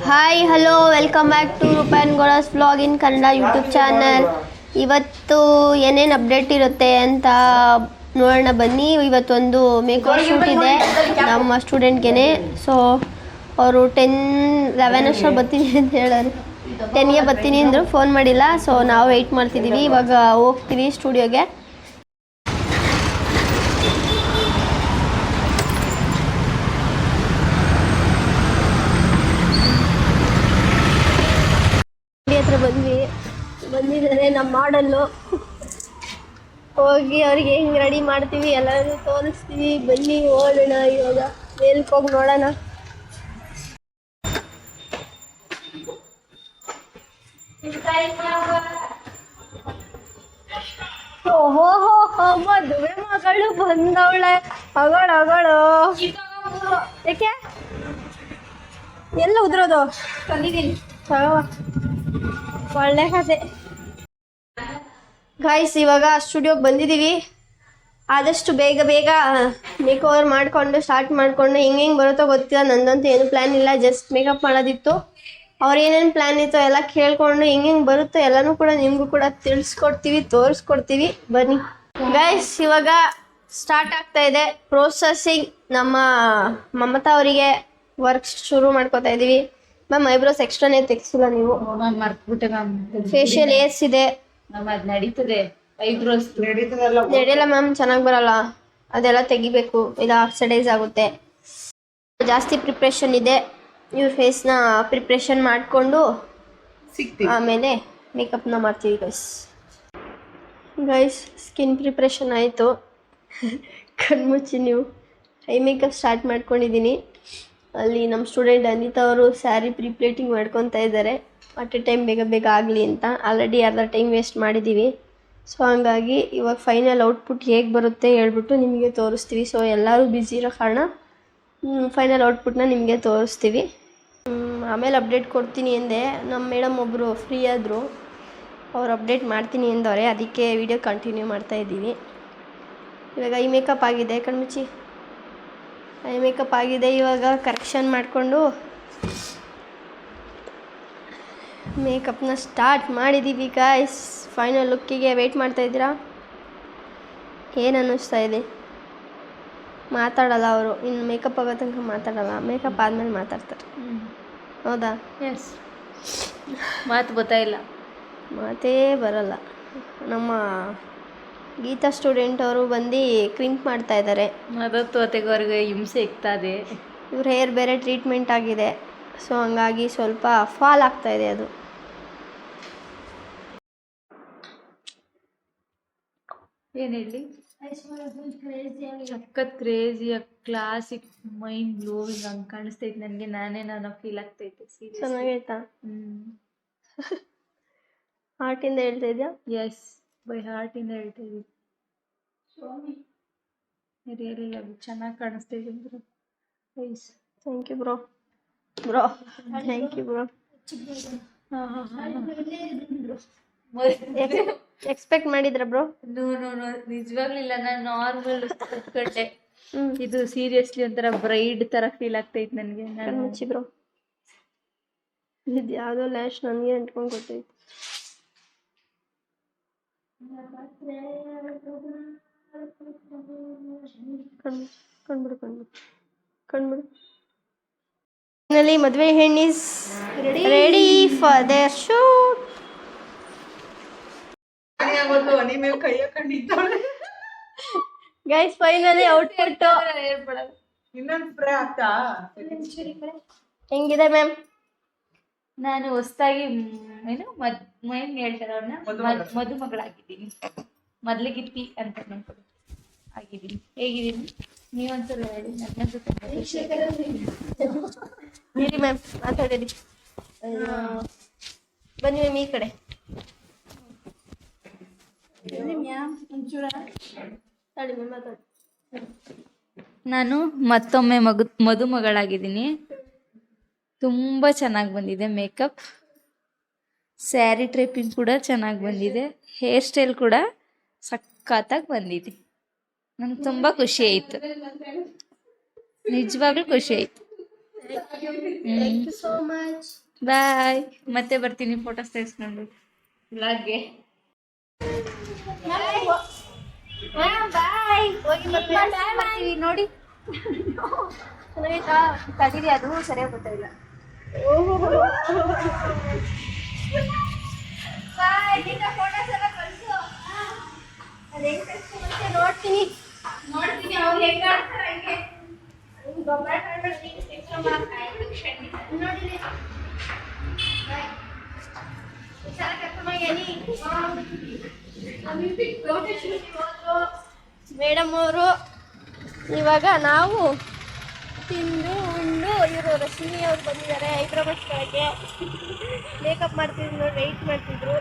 Hi hello welcome back to ರೂಪಾಯನ್ ಗೋಳಸ್ vlog in Kannada YouTube channel. ಇವತ್ತು ಏನೇನು ಅಪ್ಡೇಟ್ ಇರುತ್ತೆ ಅಂತ ನೋಡೋಣ ಬನ್ನಿ. ಇವತ್ತೊಂದು ಮೇಕಪ್ ಶೂಟ್ ಇದೆ ನಮ್ಮ ಸ್ಟೂಡೆಂಟ್ಗೆ. ಸೊ ಅವರು 11 ಅಷ್ಟರಲ್ಲಿ ಬರ್ತೀನಿ ಅಂತ ಹೇಳೋರು. 10ಗೆ ಬರ್ತೀನಿ ಅಂದರು, ಫೋನ್ ಮಾಡಿಲ್ಲ. ಸೊ ನಾವು ವೆಯ್ಟ್ ಮಾಡ್ತಿದ್ದೀವಿ. ಇವಾಗ ಹೋಗ್ತೀವಿ ಸ್ಟುಡಿಯೋಗೆ. ಹತ್ರ ಬಂದಿದ್ದಾರೆ ನಮ್ಮ ಮಾಡಲ್ಲು. ಹೋಗಿ ಅವ್ರಿಗೆ ಹೆಂಗೆ ರೆಡಿ ಮಾಡ್ತೀವಿ ಎಲ್ಲರೂ ತೋರಿಸ್ತೀವಿ. ಬನ್ನಿ ಓಡೋಣ. ಇವಾಗ ಮೇಲ್ಕ್ ಹೋಗಿ ನೋಡೋಣ. ಓಹೋ ಹೋ ಮದುವೆ ಮಗಳು ಬಂದವಳೆ. ಅಗಳು ಯಾಕೆ ಎಲ್ಲ ಉದ್ರೋದು ತಂದಿದ್ದೀನಿ. ಒಳ್ಳೆ ಕತೆ ಗಾಯ್ಸ್. ಇವಾಗ ಸ್ಟುಡಿಯೋಗೆ ಬಂದಿದ್ದೀವಿ. ಆದಷ್ಟು ಬೇಗ ಮೇಕ್ ಓವರ್ ಮಾಡಿಕೊಂಡು ಸ್ಟಾರ್ಟ್ ಮಾಡಿಕೊಂಡು ಹೆಂಗೆ ಬರುತ್ತೋ ಗೊತ್ತಿಲ್ಲ. ನಂದಂತೂ ಏನು ಪ್ಲ್ಯಾನ್ ಇಲ್ಲ, ಜಸ್ಟ್ ಮೇಕಪ್ ಮಾಡೋದಿತ್ತು. ಅವ್ರು ಏನೇನು ಪ್ಲ್ಯಾನ್ ಇತ್ತೋ ಎಲ್ಲ ಕೇಳಿಕೊಂಡು ಹೆಂಗೆ ಬರುತ್ತೋ ಎಲ್ಲನೂ ಕೂಡ ನಿಮಗೂ ಕೂಡ ತಿಳಿಸ್ಕೊಡ್ತೀವಿ, ತೋರಿಸ್ಕೊಡ್ತೀವಿ. ಬನ್ನಿ ಗಾಯ್ಸ್. ಇವಾಗ ಸ್ಟಾರ್ಟ್ ಆಗ್ತಾ ಇದೆ ಪ್ರೊಸೆಸಿಂಗ್. ನಮ್ಮ ಮಮತಾ ಅವರಿಗೆ ವರ್ಕ್ ಶುರು ಮಾಡ್ಕೋತಾ ಇದ್ದೀವಿ. ಮ್ಯಾಮ್ ಐಬ್ರೋಸ್ ಎಕ್ಸ್ಟ್ರಾನೇ ತೆಗ್ಸಿಲ್ಲ ನೀವು. ಮರ್ತ್ಬಿಟ್ಟೆ ಮ್ಯಾಮ್. ಫೇಶಿಯಲ್ ಇದೆ ಮ್ಯಾಮ್ ಅದು ನಡೀತದೆ. ಐಬ್ರೋಸ್ ನಡೆಯಲ್ಲ ಮ್ಯಾಮ್, ಚೆನ್ನಾಗಿ ಬರಲ್ಲ. ಅದೆಲ್ಲ ತೆಗಿಬೇಕು, ಇಲ್ಲ ಆಕ್ಸಿಡೈಸ್ ಆಗುತ್ತೆ. ಜಾಸ್ತಿ ಪ್ರಿಪ್ರೇಷನ್ ಇದೆ. ನೀವು ಫೇಸ್ನ ಪ್ರಿಪ್ರೇಷನ್ ಮಾಡಿಕೊಂಡು ಆಮೇಲೆ ಮೇಕಪ್ನ ಮಾಡ್ತೀವಿ ಗೈಸ್. ಸ್ಕಿನ್ ಪ್ರಿಪ್ರೇಷನ್ ಆಯಿತು. ಕಣ್ಮುಚ್ಚಿ ನೀವು. ಐ ಮೇಕಪ್ ಸ್ಟಾರ್ಟ್ ಮಾಡ್ಕೊಂಡಿದ್ದೀನಿ. ಅಲ್ಲಿ ನಮ್ಮ ಸ್ಟೂಡೆಂಟ್ ಅನಿತಾ ಅವರು ಸ್ಯಾರಿ ಪ್ಲೇಟಿಂಗ್ ಮಾಡ್ಕೊತಾ ಇದ್ದಾರೆ. ಅಟ್ ಎ ಟೈಮ್ ಬೇಗ ಆಗಲಿ ಅಂತ. ಆಲ್ರೆಡಿ ಅರ್ಧ ಟೈಮ್ ವೇಸ್ಟ್ ಮಾಡಿದ್ದೀವಿ. ಸೊ ಹಂಗಾಗಿ ಇವಾಗ ಫೈನಲ್ ಔಟ್ಪುಟ್ ಹೇಗೆ ಬರುತ್ತೆ ಹೇಳ್ಬಿಟ್ಟು ನಿಮಗೆ ತೋರಿಸ್ತೀವಿ. ಸೊ ಎಲ್ಲರೂ ಬ್ಯುಸಿ ಇರೋ ಕಾರಣ ಫೈನಲ್ ಔಟ್ಪುಟ್ನ ನಿಮಗೆ ತೋರಿಸ್ತೀವಿ. ಆಮೇಲೆ ಅಪ್ಡೇಟ್ ಕೊಡ್ತೀನಿ ಎಂದೆ. ನಮ್ಮ ಮೇಡಮ್ ಒಬ್ಬರು ಫ್ರೀ ಆದರು, ಅವ್ರು ಅಪ್ಡೇಟ್ ಮಾಡ್ತೀನಿ ಎಂದವ್ರೆ. ಅದಕ್ಕೆ ವಿಡಿಯೋ ಕಂಟಿನ್ಯೂ ಮಾಡ್ತಾಯಿದ್ದೀವಿ. ಇವಾಗ ಈ ಮೇಕಪ್ ಆಗಿದೆ. ಕಣ್ಮುಚ್ಚಿ. ಐ ಮೇಕಪ್ ಆಗಿದೆ. ಇವಾಗ ಕರೆಕ್ಷನ್ ಮಾಡಿಕೊಂಡು ಮೇಕಪ್ನ ಸ್ಟಾರ್ಟ್ ಮಾಡಿದ್ದೀವಿ ಗಾಯ್ಸ್. ಫೈನಲ್ ಲುಕ್ಕಿಗೆ ವೆಯ್ಟ್ ಮಾಡ್ತಾಯಿದ್ದೀರಾ? ಏನು ಅನ್ನಿಸ್ತಾ ಇದೆ? ಮಾತಾಡಲ್ಲ ಅವರು. ಇನ್ನು ಮೇಕಪ್ ಆಗೋ ತನಕ ಮಾತಾಡಲ್ಲ. ಮೇಕಪ್ ಆದಮೇಲೆ ಮಾತಾಡ್ತಾರೆ. ಹೌದಾ? ಎಸ್. ಮಾತು ಗೊತ್ತಾಯಿಲ್ಲ, ಮಾತೇ ಬರಲ್ಲ. ನಮ್ಮ ಗೀತಾ ಸ್ಟೂಡೆಂಟ್ ಅವರು ಬಂದು ಕ್ರಿಂಪ್ ಮಾಡ್ತಾ ಇದ್ದಾರೆ. ಅದತ್ತು ಅತೆಗವ್ರಿಗೆ ಹಿಂಸೆ ಇಕ್ತದೆ. ಇವ್ರ ಹೇರ್ ಬೇರೆ ಟ್ರೀಟ್ಮೆಂಟ್ ಆಗಿದೆ. ಸೊ ಹಂಗಾಗಿ ಸ್ವಲ್ಪ ಫಾಲ್ ಆಗ್ತಾ ಇದೆ ಅದು. ಏನು ಹೇಳಿ, ಸಖತ್ ಕ್ರೇಜಿ ಕ್ಲಾಸಿಕ್ ಮೈಂಡ್ ಬ್ಲೋವಿಂಗ್ ಹಂಗೆ ಕಾಣಿಸ್ತೈತೆ ನನಗೆ. ನಾನು ಫೀಲ್ ಆಗ್ತೈತೆ. ಚೆನ್ನಾಗೈತಾ? ಹಾರ್ಟಿಂದ ಹೇಳ್ತಾ ಇದೆಯಾ? ಎಸ್, ಬೈ ಹಾರ್ಟಿಂದ ಹೇಳ್ತಾ ಇದ್ದೀವಿ. Really love. ಚೆನ್ನಾಗಿ ಕಾಣಿಸ್ತೈತೆ bro. Please. Thank you bro. Thank you bro. Expect ಮಾಡಿದ್ರ ಬ್ರೋ? ನೋ ನಿಜವಾಗ್ಲಿಲ್ಲ. ನಾನು ನಾರ್ಮಲ್ ಕುತ್ಕೊಂಡೆ. ಇದು ಸೀರಿಯಸ್ಲಿ ಒಂಥರ ಬ್ರೈಡ್ ತರ ಫೀಲ್ ಆಗ್ತೈತೆ ನನಗೆ. ಮುಚ್ಚಿ ಬ್ರೋ. ಇದು ಯಾವುದೋ ಲ್ಯಾಶ್ ನನಗೆ ಅಂಟ್ಕೊಂಡು ಗೊತ್ತೈತೆ. ಕಣ್ಬಿಡು. ಫೈನಲಿ ಮದುವೆ ಹೆಣ್ಣು is ready for there shoot. Guys finally output ಹೆಂಗಿದೆ ಮ್ಯಾಮ್? ನಾನು ಹೊಸದಾಗಿ ಏನು ಮೈನ್ ಹೇಳ್ತಾರೆ ಅವ್ರನ್ನ ಮದುಮಗಳಾಗಿದ್ದೀನಿ. ಮೊದ್ಲಿಗಿತ್ತಿ ಅಂತ ಅನ್ಕೊಂಡು ಆಗಿದ್ದೀನಿ. ಹೇಗಿದ್ದೀನಿ ನೀವೊಂದ್ಸಲ ಹೇಳಿ. ನನ್ನಂತೂ ತುಂಬ ಖುಷಿ. ಹೇಳಿ ಮ್ಯಾಮ್, ಮಾತಾಡಿ. ಬನ್ನಿ ಮ್ಯಾಮ್ ಈ ಕಡೆ. ನಾನು ಮತ್ತೊಮ್ಮೆ ಮದುಮಗಳಾಗಿದ್ದೀನಿ. ತುಂಬ ಚೆನ್ನಾಗಿ ಬಂದಿದೆ ಮೇಕಪ್. ಸ್ಯಾರಿ ಟ್ರೇಪಿಂಗ್ ಕೂಡ ಚೆನ್ನಾಗಿ ಬಂದಿದೆ. ಹೇರ್ ಸ್ಟೈಲ್ ಕೂಡ ಸಖತ್ತಾಗಿ ಬಂದಿದೆ. ನಂಗೆ ತುಂಬ ಖುಷಿ ಆಯಿತು, ನಿಜವಾಗ್ಲೂ ಖುಷಿ ಆಯಿತು. Thank you so much. Bye. ಮತ್ತೆ ಬರ್ತೀನಿ ಫೋಟೋಸ್ ತೆಗೆಸ್ಕೊಂಡು ಬ್ಲಾಗ್ಗೆ. ಬಾಯ್. ಹೋಗಿ ಬರ್ತೀವಿ ನೋಡಿ. ಚೆನ್ನಾಗೈತಾ? ತಡೀರಿ, ಅದು ಸರಿಯಾಗಿ ಬರ್ತಾ ಇಲ್ಲ. ನೋಡ್ತೀನಿ ಅವ್ರು ಹೆಂಗ ಆಡ್ತಾರೆ ಹಂಗೆ. ಗೊಬ್ಬರ ನೋಡಿರಿ ಮೇಡಮ್ ಅವರು. ಇವಾಗ ನಾವು ತಿಂದು ಉಂಡು, ಇವರು ರಶ್ಮಿ ಅವ್ರು ಬಂದಿದ್ದಾರೆ ಐಬ್ರೋ ಮಾಡ್ಕೊಳ್ಳೋಕ್ಕೆ. ಮೇಕಪ್ ಮಾಡ್ತಿದ್ರು ನೋಡಿ, ವೆಯ್ಟ್ ಮಾಡ್ತಿದ್ರು.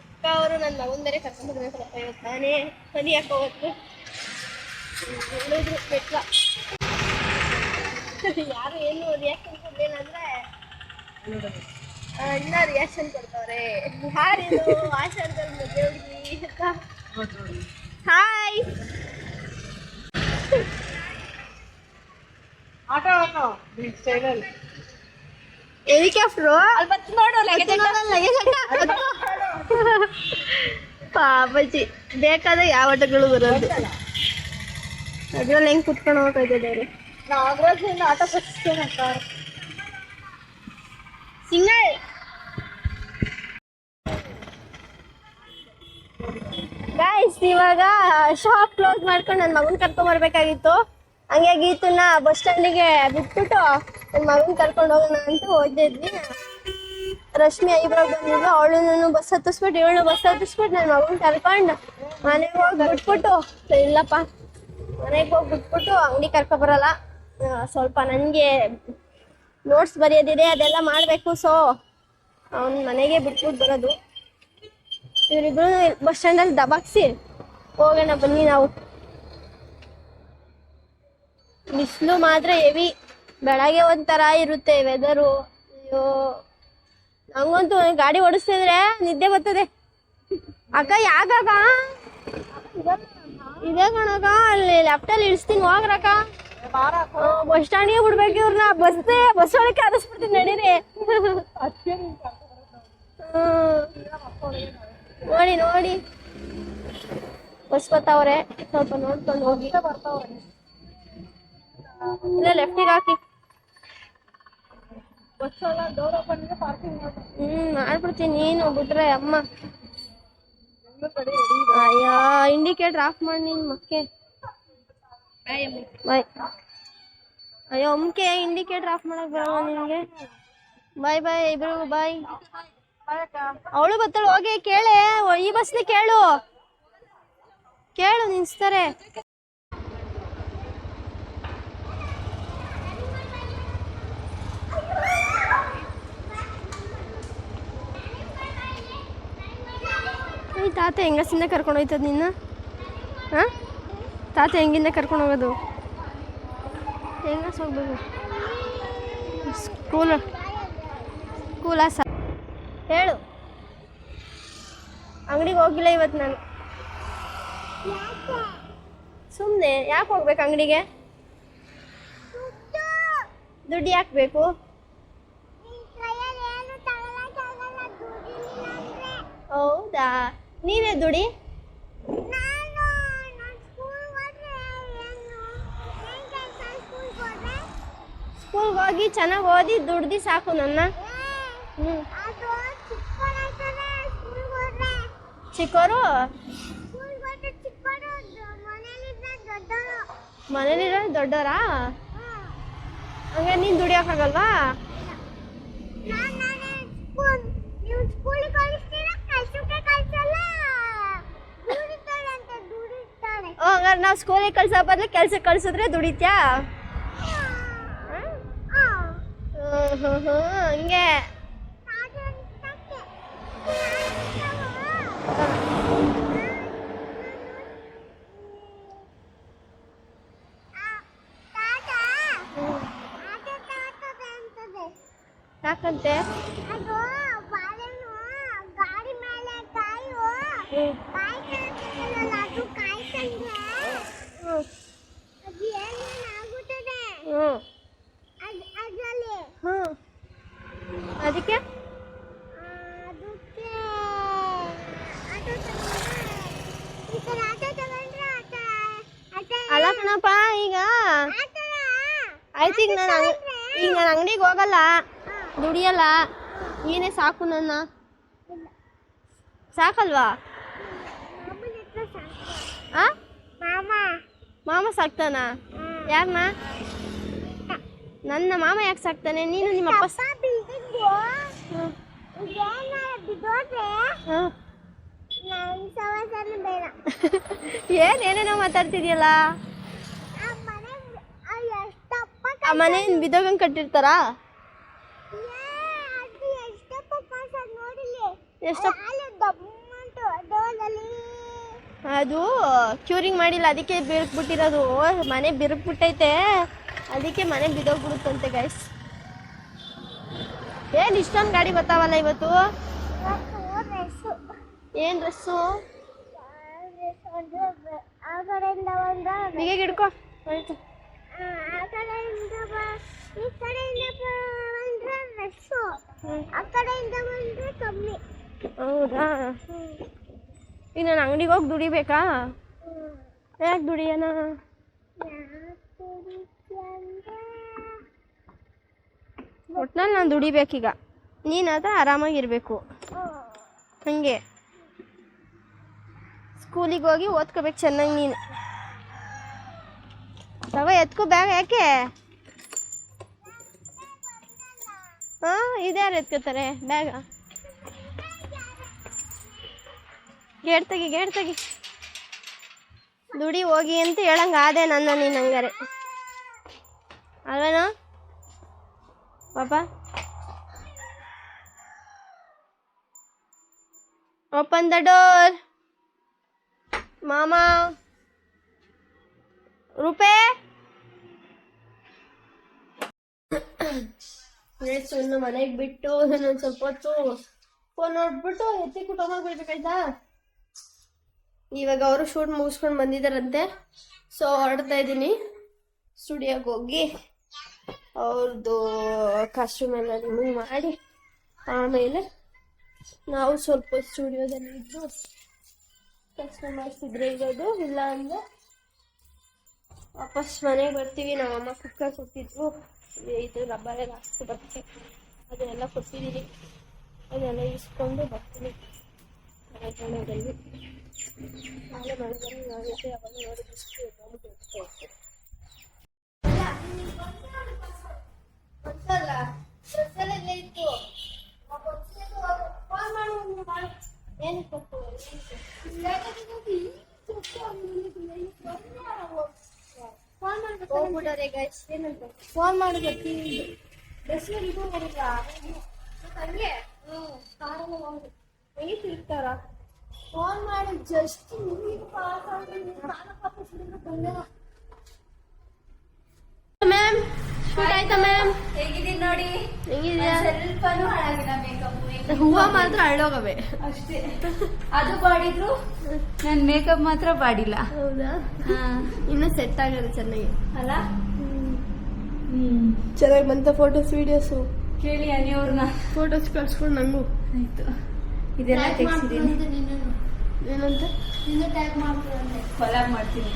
ಅಕ್ಕ ಅವರು ನನ್ನ ಮಗನ ಬೇರೆ ಕರ್ಕೊಂಡು ಬರ್ಬೇಕಲ್ಲಪ್ಪ ಇವತ್ತು. ನಾನೇ ಮನಿ ಹಾಕೋವತ್ತು ಹೇಳಿದ್ರು ಬೆಟ್ಲ. ಯಾರು ಏನು ರಿಯಾಕ್ಷನ್ ಕೊಡ್ಲೇನಂದ್ರೆ ಇನ್ನ ರಿಯಾಕ್ಷನ್ ಕೊಡ್ತಾವ್ರೆ. ಯಾರಿದು ಆಶಾರ್ದಲ್ಲಿ ಮದುವೆ ಹುಡುಗಿ ಅಂತ. ಹಾಯ್. ಹೆಲಿಕಾಪ್ಟ್ರು ಪಾಪಜಿ ಬೇಕಾದ್ರೆ ಯಾವ ಆಟೋಗಳು ಬರೋದು. ಅದ್ರಲ್ಲಿ ಹೆಂಗ್ ಕುತ್ಕೊಂಡು ಹೋಗ್ತಿದ್ದಾರೆ ಆಟೋ ಸಿಂಗಲ್. ಗೈಸ್ ಇವಾಗ ಶಾಪ್ ಕ್ಲೋಸ್ ಮಾಡ್ಕೊಂಡು ನನ್ನ ಮಗನ ಕರ್ಕೊಂಡ್ ಬರ್ಬೇಕಾಗಿತ್ತು. ಹಂಗೆ ಗೀತನ್ನ ಬಸ್ ಸ್ಟ್ಯಾಂಡಿಗೆ ಬಿಟ್ಬಿಟ್ಟು ನನ್ನ ಮಗನ ಕರ್ಕೊಂಡು ಹೋಗೋಣ ಅಂತ ಹೋಗಿದ್ವಿ. ರಶ್ಮಿ ಐಬ್ರಾಗ್ ಬಂದಿದ್ಲು, ಅವಳು ಬಸ್ ಹತ್ತಿಸ್ಬಿಟ್ಟು ಇವಳು ಬಸ್ ಹತ್ತಿಸ್ಬಿಟ್ಟು ನನ್ನ ಮಗನ ಕರ್ಕೊಂಡು ಮನೆಗೆ ಹೋಗಿ ಬಿಟ್ಬಿಟ್ಟು, ಇಲ್ಲಪ್ಪ ಮನೆಗೆ ಹೋಗಿ ಬಿಟ್ಬಿಟ್ಟು ಅಂಗಡಿ ಕರ್ಕೊಬರಲ್ಲ. ಸ್ವಲ್ಪ ನನಗೆ ನೋಟ್ಸ್ ಬರೆಯೋದಿದೆ, ಅದೆಲ್ಲ ಮಾಡಬೇಕು. ಸೊ ಅವ್ನು ಮನೆಗೆ ಬಿಟ್ಬಿಟ್ಟು ಬರೋದು. ಇವರಿಬ್ರು ಬಸ್ ಸ್ಟ್ಯಾಂಡಲ್ಲಿ ದಬಾಕ್ಸಿ ಹೋಗೋಣ ಬನ್ನಿ ನಾವು. ಬಿಸಿಲು ಮಾತ್ರ ಹೆವಿ. ಬೆಳಗ್ಗೆ ಒಂಥರ ಇರುತ್ತೆ ವೆದರು. ಅಯ್ಯೋ ಹಂಗಂತೂ ಗಾಡಿ ಓಡಿಸ್ತಿದ್ರೆ ನಿದ್ದೆ ಬರ್ತದೆ. ಅಕ್ಕ ಯಾಕಾಗ ಇದೇ ಕಣಕ್ಕ, ಅಲ್ಲಿ ಲೆಫ್ಟಲ್ಲಿ ಇಳಿಸ್ತೀನಿ ಹೋಗ್ರಕ್ಕ. ಬಸ್ ಸ್ಟ್ಯಾಂಡಿಗೆ ಬಿಡ್ಬೇಕು ಇವ್ರನ್ನ. ಬಸ್ ಒಳಗೆ ಕರೆಸ್ಬಿಡ್ತೀನಿ ನಡೀರಿ. ನೋಡಿ ನೋಡಿ ಬಸ್ ಬರ್ತಾವ್ರೆ, ಸ್ವಲ್ಪ ನೋಡ್ಕೊಂಡು ಹೋಗಿ. ಇಲ್ಲ ಲೆಫ್ಟಿಗೆ ಹಾಕಿ. ಮಾಡ್ಬಿಡ್ತೀನಿ, ನೀನು ಬಿಟ್ರೆ ಅಮ್ಮ. ಅಯ್ಯ ಇಂಡಿಕೇಟರ್ ಆಫ್ ಮಾಡಿ ನೀನು ಮಕ್ಕೆ. ಬಾಯ್. ಅಯ್ಯೋ ಅಮ್ಮಕ್ಕೆ ಇಂಡಿಕೇಟರ್ ಆಫ್ ಮಾಡಕ್ ಬರಲ್ಲ ನಿನಗೆ. ಬಾಯ್ ಬಾಯ್ ಇಬ್ರಿಗೂ ಬಾಯ್. ಅವಳು ಬರ್ತಾಳೆ, ಹೋಗಿ ಕೇಳೆ. ಈ ಬಸ್ಲಿ ಕೇಳು ನಿನ್ಸ್ತಾರೆ. ಈ ತಾತ ಹೆಂಗಸಿಂದ ಕರ್ಕೊಂಡು ಹೋಯ್ತದ ನಿನ್ನ? ಹಾಂ ತಾತ ಹೆಂಗಿಂದ ಕರ್ಕೊಂಡು ಹೋಗೋದು? ಹೆಂಗಸ್ ಹೋಗ್ಬೇಕು? ಸ್ಕೂಲ ಹೇಳು. ಅಂಗಡಿಗೆ ಹೋಗಿಲ್ಲ ಇವತ್ತು ನಾನು. ಸುಮ್ಮನೆ ಯಾಕೆ ಹೋಗ್ಬೇಕು ಅಂಗಡಿಗೆ? ದುಡ್ಡು ಯಾಕೆ ಬೇಕು? ಹೌದಾ, ನೀವೇ ದುಡಿ. ಸ್ಕೂಲ್ಗೆ ಹೋಗಿ ಚೆನ್ನಾಗಿ ಓದಿ ದುಡ್ದು ಸಾಕು ನನ್ನ. ಚಿಕ್ಕವರು ಮನೇಲಿರೋ ದೊಡ್ಡವರಾ? ಹಂಗೆ ನೀನು ದುಡಿಯೋಕ್ಕಾಗಲ್ವಾ? ಹಂಗಾರೆ ನಾವು ಸ್ಕೂಲಿಗೆ ಕಳ್ಸೋ ಬದಲು ಕೆಲ್ಸಕ್ಕೆ ಕಳ್ಸಿದ್ರೆ ದುಡಿತ್ಯಾ? ಹಂಗೆ ಯಾಕಂತೆ? ಹಾಂ ಅದಕ್ಕೆ ಅಲ್ಲ ಕಣಪ್ಪ ಈಗ ಆಯ್ತು ಈಗ ನಾನು ಅಂಗಡಿಗೆ ಹೋಗಲ್ಲ ದುಡಿಯಲ್ಲ ನೀನೇ ಸಾಕು ನನ್ನ ಸಾಕಲ್ವಾ ಆ ಮಾಮ ಸಾಕ್ತಾನ ಯಾರನ್ನ ನನ್ನ ಮಾಮ ಯಾಕೆ ಸಾಕ್ತಾನೆ ನೀನು ನಿಮ್ಮಪ್ಪ ಏನೇನೋ ಮಾತಾಡ್ತಿದ್ಯಲ್ಲ ಆ ಮನೆ ಬಿದೋಗಂಗ್ ಕಟ್ಟಿರ್ತಾರ ಅದು ಕ್ಯೂರಿಂಗ್ ಮಾಡಿಲ್ಲ ಅದಕ್ಕೆ ಬಿರುಕ್ಬಿಟ್ಟಿರೋದು ಮನೆ ಬಿರುಕ್ಬಿಟ್ಟೈತೆ ಅದಕ್ಕೆ ಮನೆ ಬಿದೋಗ್ಬಿಡುತ್ತಂತೆ ಗೈಸ್ ಏನು ಇಷ್ಟೊಂದು ಗಾಡಿ ಬರ್ತಾವಲ್ಲ ಇವತ್ತು ಏನು ಡ್ರೆಸ್ಸು ಬಿಗೆ ಹಿಡ್ಕೊ ಆಯ್ತು ಹೌದಾ ಈಗ ನಾನು ಅಂಗಡಿಗೆ ಹೋಗಿ ದುಡಿಬೇಕಾ ಯಾಕೆ ದುಡಿಯೋಣ ಒಟ್ನಲ್ಲಿ ನಾನು ದುಡಿಬೇಕೀಗ ನೀನಾದ ಆರಾಮಾಗಿರ್ಬೇಕು ಹಂಗೆ ಸ್ಕೂಲಿಗೆ ಹೋಗಿ ಓದ್ಕೋಬೇಕು ಚೆನ್ನಾಗಿ ನೀನು ತಗೋ ಎತ್ಕೋ ಬ್ಯಾಗ್ ಯಾಕೆ ಹಾಂ ಇದ್ಯಾರು ಎತ್ಕೋತಾರೆ ಬ್ಯಾಗ ಗೇಟ್ ತೆಗಿ ದುಡಿ ಹೋಗಿ ಅಂತ ಹೇಳಂಗೆ ಆದೆ ನನ್ನ ನೀನು ಹಂಗಾರೆ ಅಲ್ವೇನೋ ಪಾಪ ಓಪನ್ ದ ಡೋರ್ ಮಾಮ ರೂಪೇ ಇನ್ನು ಮನೆಗೆ ಬಿಟ್ಟು ನಾನು ಸ್ವಲ್ಪ ಹೊತ್ತು ಫೋನ್ ನೋಡ್ಬಿಟ್ಟು ಎತ್ತಿ ಕುಟುಂಬ ಹೋಗ್ಬಿಡ್ಬೇಕಾಯ್ತಾ ಇವಾಗ ಅವರು ಶೂಟ್ ಮುಗಿಸ್ಕೊಂಡು ಬಂದಿದ್ದಾರಂತೆ ಸೊ ಹೊರಡ್ತಾ ಇದ್ದೀನಿ ಸ್ಟುಡಿಯೋಗೆ ಹೋಗಿ ಅವ್ರದ್ದು ಕಾಸ್ಟ್ಯೂಮ್ ಎಲ್ಲ ರಿಮೂವ್ ಮಾಡಿ ಆಮೇಲೆ ನಾವು ಸ್ವಲ್ಪ ಸ್ಟುಡಿಯೋದಲ್ಲಿ ಇದ್ದು ಕಸ್ಟಮರ್ಸ್ ಇದ್ರೆ ಇರೋದು ಇಲ್ಲ ಅಂದರೆ ವಾಪಸ್ ಮನೆಗೆ ಬರ್ತೀವಿ ನಮ್ಮಮ್ಮ ಕುಕ್ಕರ್ ಕೊಟ್ಟಿದ್ರು ಇದು ರಬ್ಬರ್ ಹಾಕ್ಸಿ ಬಟ್ಟೆ ಅದನ್ನೆಲ್ಲ ಕೊಟ್ಟಿದ್ದೀನಿ ಅದೆಲ್ಲ ಇಸ್ಕೊಂಡು ಬರ್ತೀನಿ ಮಳೆಗಾಲದಲ್ಲಿ ನಾಳೆ ಮಳೆಗಾಲ ಆಗುತ್ತೆ ಅವಾಗ ನೋಡಿದಷ್ಟು ಇತ್ತು ಹೋಗ್ಬಿಟ್ಟವ್ರೆ ಗೈಸ್ ಏನಂತ ಫೋನ್ ಮಾಡಿದ್ರೆ ಇದು ಬರಲ್ಲ ಹಂಗೆ ಕಾರಲ್ಲ ಹೆಂಗೆ ತಿರ್ತಾರ ಫೋನ್ ಮಾಡಿ ಜಸ್ಟ್ ಮ್ಯಾಮ್ ಶೂಟ್ ಆಯ್ತಾ ಮ್ಯಾಮ್ ಹೇಗಿದ್ದೀನಿ ನೋಡಿ ಹೆಂಗಿದ್ಯಾ ಸ್ವಲ್ಪನೂ ಹಾಳಾಗಿಲ್ಲ ಮೇಕಪ್ ಹೂವ ಮಾತ್ರ ಅಳ್ಳೋಗವೆ ಅಷ್ಟೇ ಅದು ಬಾಡಿದ್ರು ನನ್ ಮೇಕಪ್ ಮಾತ್ರ ಬಾಡಿಲ್ಲ ಹೌದಾ ಇನ್ನು ಸೆಟ್ ಆಗಲ್ಲ ಚೆನ್ನಾಗಿ ಅಲ್ಲ ಚೆನ್ನಾಗಿ ಬಂತ ಫೋಟೋಸ್ ವಿಡಿಯೋಸು ಕೇಳಿ ಅನಿಯವ್ರನ್ನ ಫೋಟೋಸ್ ಕಳ್ಸ್ಕೊಂಡು ನಂಗೂ ಆಯ್ತು ಇದೆಲ್ಲ ತೆಗ್ಸಿದ್ದೀನಿ ಏನಂತ ಕೊಲಾಬ್ ಮಾಡ್ತೀನಿ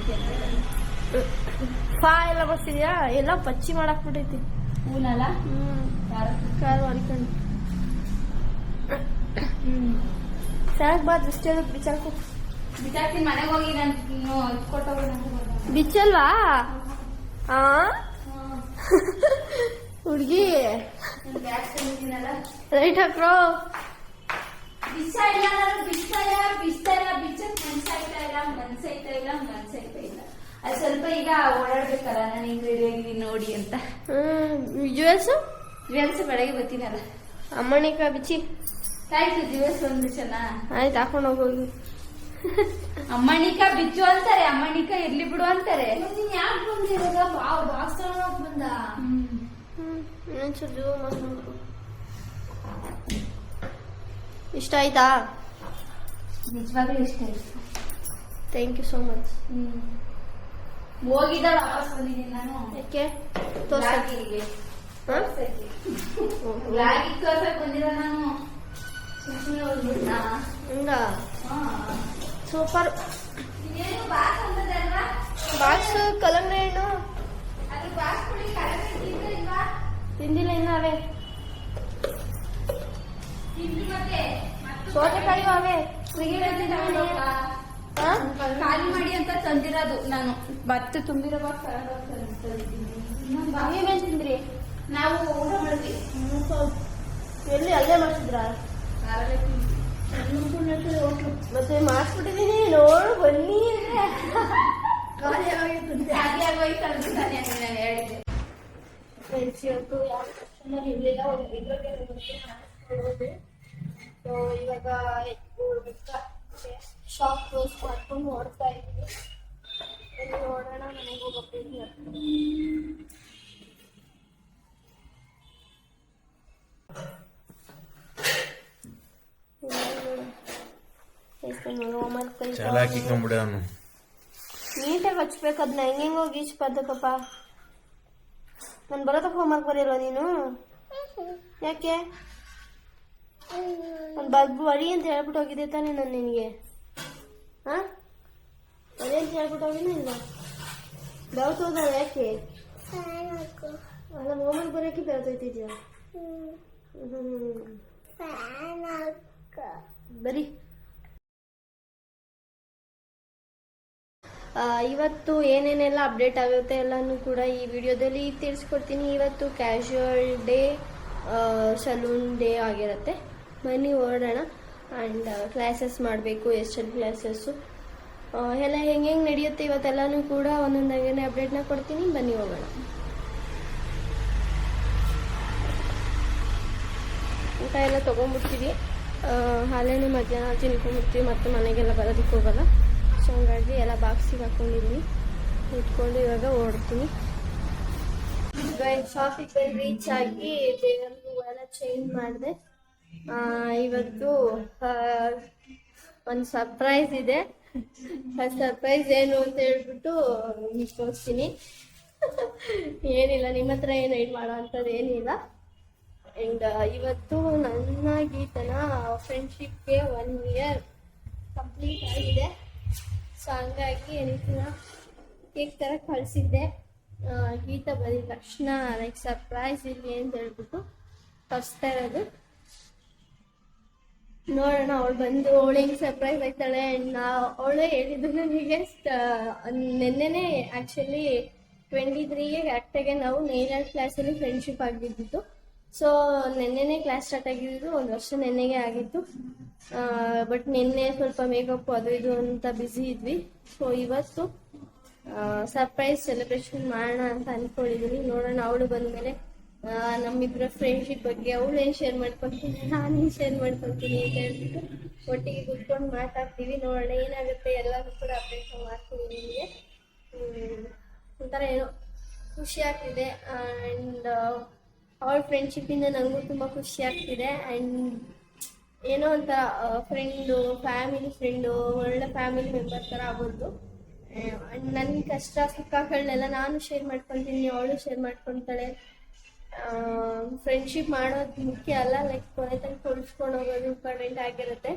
ಫಾ ಎಲ್ಲ ಬರ್ತಿದ್ಯಾ ಎಲ್ಲ ಪಚ್ಚಿ ಮಾಡಾಕ್ಬಿಟ್ಟೈತಿ ಹೂನಲ್ಲ ಕಾರು ಹೊರಿಕೊಂಡು ಸಾಕ್ ಬಾ ದೃಷ್ಟಿ ಅದಕ್ಕೆ ಬಿಚಾಕು ಬಿಚಾಕ್ತೀನಿ ಮನೆಗೆ ಹೋಗಿ ನಾನು ಕೊಟ್ಟೋಗಿ ಬಿಚ್ಚಲ್ವಾ ಆ ಹುಡುಗಿ ರೈಟ್ ಹಾಕ್ರೋ ಬಿಚ್ಚ ಇಲ್ಲ ಅದು ಸ್ವಲ್ಪ ಈಗ ಓಡಾಡ್ಬೇಕಲ್ಲ ನಾನು ಹಿಂಗ್ ರೆಡಿ ಆಗಿದ್ದೀನಿ ನೋಡಿ ಅಂತ ಜ್ಯುವೆಲ್ಸ್ ಬೆಳಗ್ಗೆ ಬರ್ತೀನಲ್ಲ ಅಮ್ಮಣಿಕ ಬಿಚ್ಚಿ ಆಯ್ತು ಜ್ಯುವೆಲ್ಸ್ ಒಂದು ಚೆನ್ನ ಆಯ್ತು ಹಾಕೊಂಡು ಹೋಗೋಗಿ ಅಮ್ಮಣಿಕ ಬಿಚ್ಚು ಅಂತಾರೆ ಅಮ್ಮಣಿಕ ಇರ್ಲಿ ಬಿಡು ಅಂತಾರೆ ಯಾಕೆ ಬಂದಿರೋದ ಬಾಕ್ಸ್ ತಗೊಂಡೋಗಿ ಬಂದ ಇನ್ನೊಂಚೂರು ಇಷ್ಟ ಆಯ್ತಾ ನಿಜವಾಗ್ಲೂ ಇಷ್ಟ ಆಯ್ತು ಥ್ಯಾಂಕ್ ಯು ಸೋ ಮಚ್ ಹೋಗಿದ್ದ ವಾಪಸ್ ಬಂದಿದ್ದೀನಿ ನಾನು ಯಾಕೆ ರಾಗಿಗೆ ಹಂಗ ಸೂಪರ್. ಬಾಕ್ಸ್ ಕಲ್ಲಂಗಡಿ ಹಣ್ಣು ತಿಂದಿಲ್ಲ ಇನ್ನು ಅವೇ ಸೌತೆಕಾಯಿ ಅವೇ ಖಾಲಿ ಮಾಡಿ ಅಂತ ತಂದಿರೋದು ನಾನು. ಭತ್ತ ತುಂಬಿರೋ ನೀವೇನ್ ತಿಂದ್ರಿ? ನಾವು ಊಟ ಮಾಡಿದ್ವಿ. ಎಲ್ಲಿ ಅಲ್ಲೇ ಮಾಡಿಸಿದ್ರ? ಮತ್ತೆ ಮಾಡಿಸ್ಬಿಟ್ಟಿದೀನಿ ನೋಡು ಬನ್ನಿ ಖಾಲಿ ಆಗೋಯ್ತು ಅಂತ ನಾನು ಹೇಳಿದ್ದೆ. ಇವತ್ತು ಯಾವ ಕಸ್ಟಮರ್ ಇರಲಿಲ್ಲ, ಒಂದು ಇದ್ರಿಗೆ ಮಾಡಿಸ್ಕೊಡೋದು. ಸೊ ಇವಾಗ ಶಾಪ್ ಕ್ಲೋಸ್ ಮಾಡ್ಕೊಂಡು ನೋಡ್ತಾ ಇದ್ದೀವಿ. ನೋಡೋಣ ನನಗೂ ಗೊತ್ತಿಲ್ಲ. ನೀಟಾಗಿ ಹಚ್ಬೇಕು ಅದನ್ನ. ಹೆಂಗೆಂಗೋ ಗೀಚ್ಬಾರ್ದಕ್ಕಪ್ಪ. ನಾನು ಬರೋದಕ್ಕೆ ಹೋಮ್ವರ್ಕ್ ಬರೀಲ್ವ ನೀನು? ಯಾಕೆ ಒಂದು ಬರಿ ಅಂತ ಹೇಳ್ಬಿಟ್ಟು ಹೋಗಿದ್ದೆ ತಾನೇ ನಾನು ನಿನಗೆ? ಹಾಂ ಬರಿ ಅಂತ ಹೇಳ್ಬಿಟ್ಟು ಹೋಗಿದ್ದೆ ಇಲ್ಲ? ಬೆಳ್ತೋದಲ್ಲ ಯಾಕೆ? ಅಲ್ಲ ಹೋಮ್ವರ್ಕ್ ಬರೋಕ್ಕೆ ಬೆಳ್ತೋಯ್ತಿದ್ಯಾ? ಬರೀ ಇವತ್ತು ಏನೇನೆಲ್ಲ ಅಪ್ಡೇಟ್ ಆಗುತ್ತೆ ಎಲ್ಲನೂ ಕೂಡ ಈ ವಿಡಿಯೋದಲ್ಲಿ ತಿಳಿಸ್ಕೊಡ್ತೀನಿ. ಇವತ್ತು ಕ್ಯಾಶುವಲ್ ಡೇ, ಸಲೂನ್ ಡೇ ಆಗಿರುತ್ತೆ. ಬನ್ನಿ ಹೊರಡೋಣ. ಆ್ಯಂಡ್ ಕ್ಲಾಸಸ್ ಮಾಡಬೇಕು, ಎಷ್ಟೆಲ್ಲ ಕ್ಲಾಸಸ್ಸು ಎಲ್ಲ ಹೆಂಗೆ ನಡೆಯುತ್ತೆ ಇವತ್ತೆಲ್ಲನೂ ಕೂಡ ಒಂದೊಂದಾಗೇ ಅಪ್ಡೇಟ್ನ ಕೊಡ್ತೀನಿ. ಬನ್ನಿ ಹೋಗೋಣ. ಊಟ ಎಲ್ಲ ತೊಗೊಂಡ್ಬಿಡ್ತೀವಿ. ಹಾಲೇನು ಮಧ್ಯಾಹ್ನ ತಿನ್ಕೊಂಡ್ಬಿಡ್ತೀವಿ, ಮತ್ತೆ ಮನೆಗೆಲ್ಲ ಬರೋದಕ್ಕೆ ಹೋಗಲ್ಲ. ಸೊ ಹಂಗಾಗಿ ಎಲ್ಲ ಬಾಕ್ಸಿಗೆ ಹಾಕ್ಕೊಂಡಿದ್ದೀನಿ, ಇಟ್ಕೊಂಡು ಇವಾಗ ಓಡ್ತೀನಿ. ಶಾಪಿಗೆ ರೀಚ್ ಆಗಿ ದೇವರಿಗೂ ಎಲ್ಲ ಚೇಂಜ್ ಮಾಡಿದೆ. ಇವತ್ತು ಒಂದು ಸರ್ಪ್ರೈಸ್ ಇದೆ. ಆ ಸರ್ಪ್ರೈಸ್ ಏನು ಅಂತ ಹೇಳ್ಬಿಟ್ಟು ತೋರಿಸ್ತೀನಿ. ಏನಿಲ್ಲ, ನಿಮ್ಮ ಹತ್ರ ಏನು ಇದು ಮಾಡೋ ಅಂಥದ್ದು ಏನಿಲ್ಲ. ಆ್ಯಂಡ್ ಇವತ್ತು ನನ್ನ ಗೀತನ ಫ್ರೆಂಡ್ಶಿಪ್ಗೆ 1 year ಕಂಪ್ಲೀಟ್ ಆಗಿದೆ. ಸೊ ಹಂಗಾಗಿ ಏನಿಲ್ಲ ಕೇಕ್ ಥರ ಕಳಿಸಿದ್ದೆ. ಗೀತ ಬಂದಿದ ತಕ್ಷಣ ಲೈಕ್ ಸರ್ಪ್ರೈಸ್ ಇಲ್ಲಿ ಅಂತ ಹೇಳ್ಬಿಟ್ಟು ತರಿಸ್ತಾ ಇರೋದು. ನೋಡೋಣ ಅವಳು ಬಂದು ಅವಳು ಹೆಂಗೆ ಸರ್ಪ್ರೈಸ್ ಆಯ್ತಾಳೆ. ಅವಳೇ ಹೇಳಿದ್ದು ನನಗೆ ನೆನ್ನೆನೇ ಆ್ಯಕ್ಚುಲಿ 23ಗೆ ಕರೆಕ್ಟಾಗೆ ನಾವು ನೇಲ್ ಆರ್ಟ್ ಕ್ಲಾಸಲ್ಲಿ ಫ್ರೆಂಡ್ಶಿಪ್ ಆಗಿದ್ದಿತ್ತು. ಸೊ ನೆನ್ನೆನೇ ಕ್ಲಾಸ್ ಸ್ಟಾರ್ಟ್ ಆಗಿದ್ದು, 1 ವರ್ಷ ನೆನ್ನೆಗೆ ಆಗಿತ್ತು. ಬಟ್ ನಿನ್ನೆ ಸ್ವಲ್ಪ ಮೇಕಪ್ ಅದು ಇದು ಅಂತ ಬ್ಯುಸಿ ಇದ್ವಿ. ಸೊ ಇವತ್ತು ಸರ್ಪ್ರೈಸ್ ಸೆಲೆಬ್ರೇಷನ್ ಮಾಡೋಣ ಅಂತ ಅಂದ್ಕೊಂಡಿದ್ದೀನಿ. ನೋಡೋಣ ಅವಳು ಬಂದಮೇಲೆ ನಮ್ಮಿಬ್ಬರ ಫ್ರೆಂಡ್ಶಿಪ್ ಬಗ್ಗೆ ಅವಳು ಏನು ಶೇರ್ ಮಾಡ್ಕೊತೀನಿ, ನಾನು ಶೇರ್ ಮಾಡ್ಕೊತೀನಿ ಅಂತ ಹೇಳ್ಬಿಟ್ಟು ಒಟ್ಟಿಗೆ ಕೂತ್ಕೊಂಡು ಮಾತಾಡ್ತೀವಿ. ನೋಡೋಣ ಏನಾಗುತ್ತೆ. ಎಲ್ಲರೂ ಕೂಡ ಅಪ್ಡೇಟ್ ಮಾಡ್ತೀನಿ ನಿಮಗೆ. ಒಂಥರ ಏನೋ ಖುಷಿ ಆಗ್ತಿದೆ. ಆ್ಯಂಡ್ ಅವಳ ಫ್ರೆಂಡ್ಶಿಪ್ಪಿಂದ ನನಗೂ ತುಂಬ ಖುಷಿ ಆಗ್ತಿದೆ. ಆ್ಯಂಡ್ ಏನೋ ಒಂಥರ ಫ್ರೆಂಡು, ಫ್ಯಾಮಿಲಿ ಫ್ರೆಂಡು, ಒಳ್ಳೆ ಫ್ಯಾಮಿಲಿ ಮೆಂಬರ್ ಥರ ಆಗೋದು. ನನ್ನ ಕಷ್ಟ ಸುಖಗಳನ್ನೆಲ್ಲ ನಾನು ಶೇರ್ ಮಾಡ್ಕೊತೀನಿ, ಅವಳು ಶೇರ್ ಮಾಡ್ಕೊತಾಳೆ. ಫ್ರೆಂಡ್ಶಿಪ್ ಮಾಡೋದು ಮುಖ್ಯ ಅಲ್ಲ, ಲೈಕ್ ಕೊನೆ ತನಕ ಹೊಲಿಸ್ಕೊಂಡು ಹೋಗೋದು ಇಂಪಾರ್ಟೆಂಟ್ ಆಗಿರುತ್ತೆ.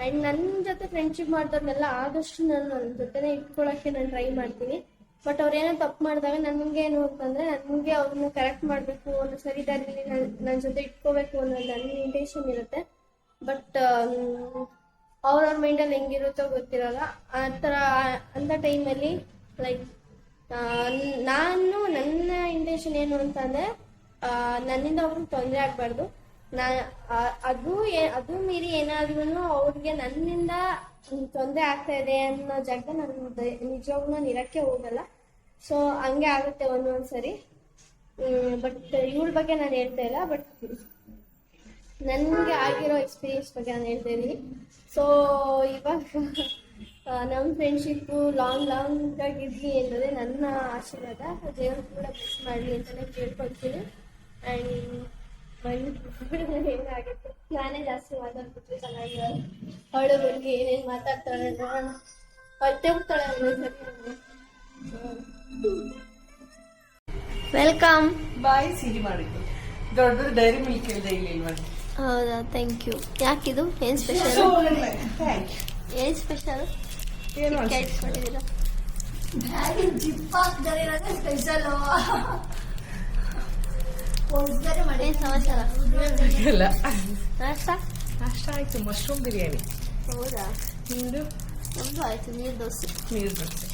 ಆ್ಯಂಡ್ ನನ್ನ ಜೊತೆ ಫ್ರೆಂಡ್ಶಿಪ್ ಮಾಡಿದವ್ರನ್ನೆಲ್ಲ ಆದಷ್ಟು ನಾನು ನನ್ನ ಜೊತೆನೇ ಇಟ್ಕೊಳ್ಳೋಕ್ಕೆ ನಾನು ಟ್ರೈ ಮಾಡ್ತೀನಿ. ಬಟ್ ಅವ್ರೇನೋ ತಪ್ಪು ಮಾಡಿದಾಗ ನನಗೆ ಏನು ಅಂತಂದರೆ, ನನಗೆ ಅವ್ರನ್ನ ಕರೆಕ್ಟ್ ಮಾಡಬೇಕು, ಒಂದು ಸರಿ ದಾರಿಯಲ್ಲಿ ನನ್ನ ಜೊತೆ ಇಟ್ಕೋಬೇಕು ಅನ್ನೋದು ನನ್ನ ಇಂಟೆನ್ಷನ್ ಇರುತ್ತೆ. ಬಟ್ ಅವ್ರವ್ರ ಮೈಂಡಲ್ಲಿ ಹೆಂಗಿರುತ್ತೋ ಗೊತ್ತಿರಲ್ಲ. ಆ ಥರ ಅಂಥ ಟೈಮಲ್ಲಿ ಲೈಕ್ ನನ್ನ ಇಂಟೆನ್ಷನ್ ಏನು ಅಂತಂದರೆ, ನನ್ನಿಂದ ಅವ್ರಿಗೆ ತೊಂದರೆ ಆಗಬಾರ್ದು. ಅದು ಮೀರಿ ಏನಾದ್ರೂ ಅವ್ರಿಗೆ ನನ್ನಿಂದ ತೊಂದರೆ ಆಗ್ತಾ ಇದೆ ಅನ್ನೋ ಜಾಗ ನಾನು ನಿಜವಾಗ್ಲೂ ನಾನು ಇರೋಕ್ಕೆ ಹೋಗಲ್ಲ. ಸೊ ಹಂಗೆ ಆಗುತ್ತೆ ಒಂದೊಂದು ಸರಿ. ಬಟ್ ಇವಳ ಬಗ್ಗೆ ನಾನು ಹೇಳ್ತಾ ಇಲ್ಲ, ಬಟ್ ನನಗೆ ಆಗಿರೋ ಎಕ್ಸ್ಪೀರಿಯನ್ಸ್ ಬಗ್ಗೆ ನಾನು ಹೇಳ್ತಾ ಇದ್ದೀನಿ. ಸೊ ಇವಾಗ ನಮ್ಮ ಫ್ರೆಂಡ್ಶಿಪ್ಪು ಲಾಂಗ್ ಆಗಿರಲಿ ಅನ್ನೋದೇ ನನ್ನ ಆಶೀರ್ವಾದ. ದೇವರು ಕೂಡ ಬ್ಲೆಸ್ ಮಾಡಲಿ ಅಂತಲೇ ಕೇಳ್ಕೊಳ್ತೀನಿ. ಆ್ಯಂಡ್ ಏನಾಗುತ್ತೆ, ನಾನೇ ಜಾಸ್ತಿ ಮಾತಾಡ್ಬಿಟ್ರೆ ಚೆನ್ನಾಗಿರೋದು. ಅವಳ ಬಗ್ಗೆ ಏನೇನು ಮಾತಾಡ್ತಾಳೆ ಅತ್ತೆ ಹೋಗ್ತಾಳೆ ಸರಿ. ವೆಲ್ಕಮ್. ಬಾಯ್ ಸಿರಿ ಮಾಡಿದ್ದು ದೊಡ್ಡದು ಡೈರಿ ಮಿಲ್ಕ್ ಇದೆ ಇಲ್ಲಿ ಹೌದಾ, ಥ್ಯಾಂಕ್ ಯು. ಯಾಕಿದು ಏನು ಸ್ಪೆಷಲ್? ಏನು ಸ್ಪೆಷಲ್? ಏನು ಕೊಟ್ಟಿದ್ದೀರಾ? ಏನು ಸಮಾಚಾರ? ಇಲ್ಲ ನಾಷ್ಟ ನಾಷ್ಟ ಆಯ್ತು, ಮಶ್ರೂಮ್ ಬಿರಿಯಾನಿ. ಹೌದಾ, ನಿಮ್ದು? ನಮ್ಮದು ಆಯಿತು, ನೀರು ದೋಸೆ. ನೀರು ದೋಸೆ.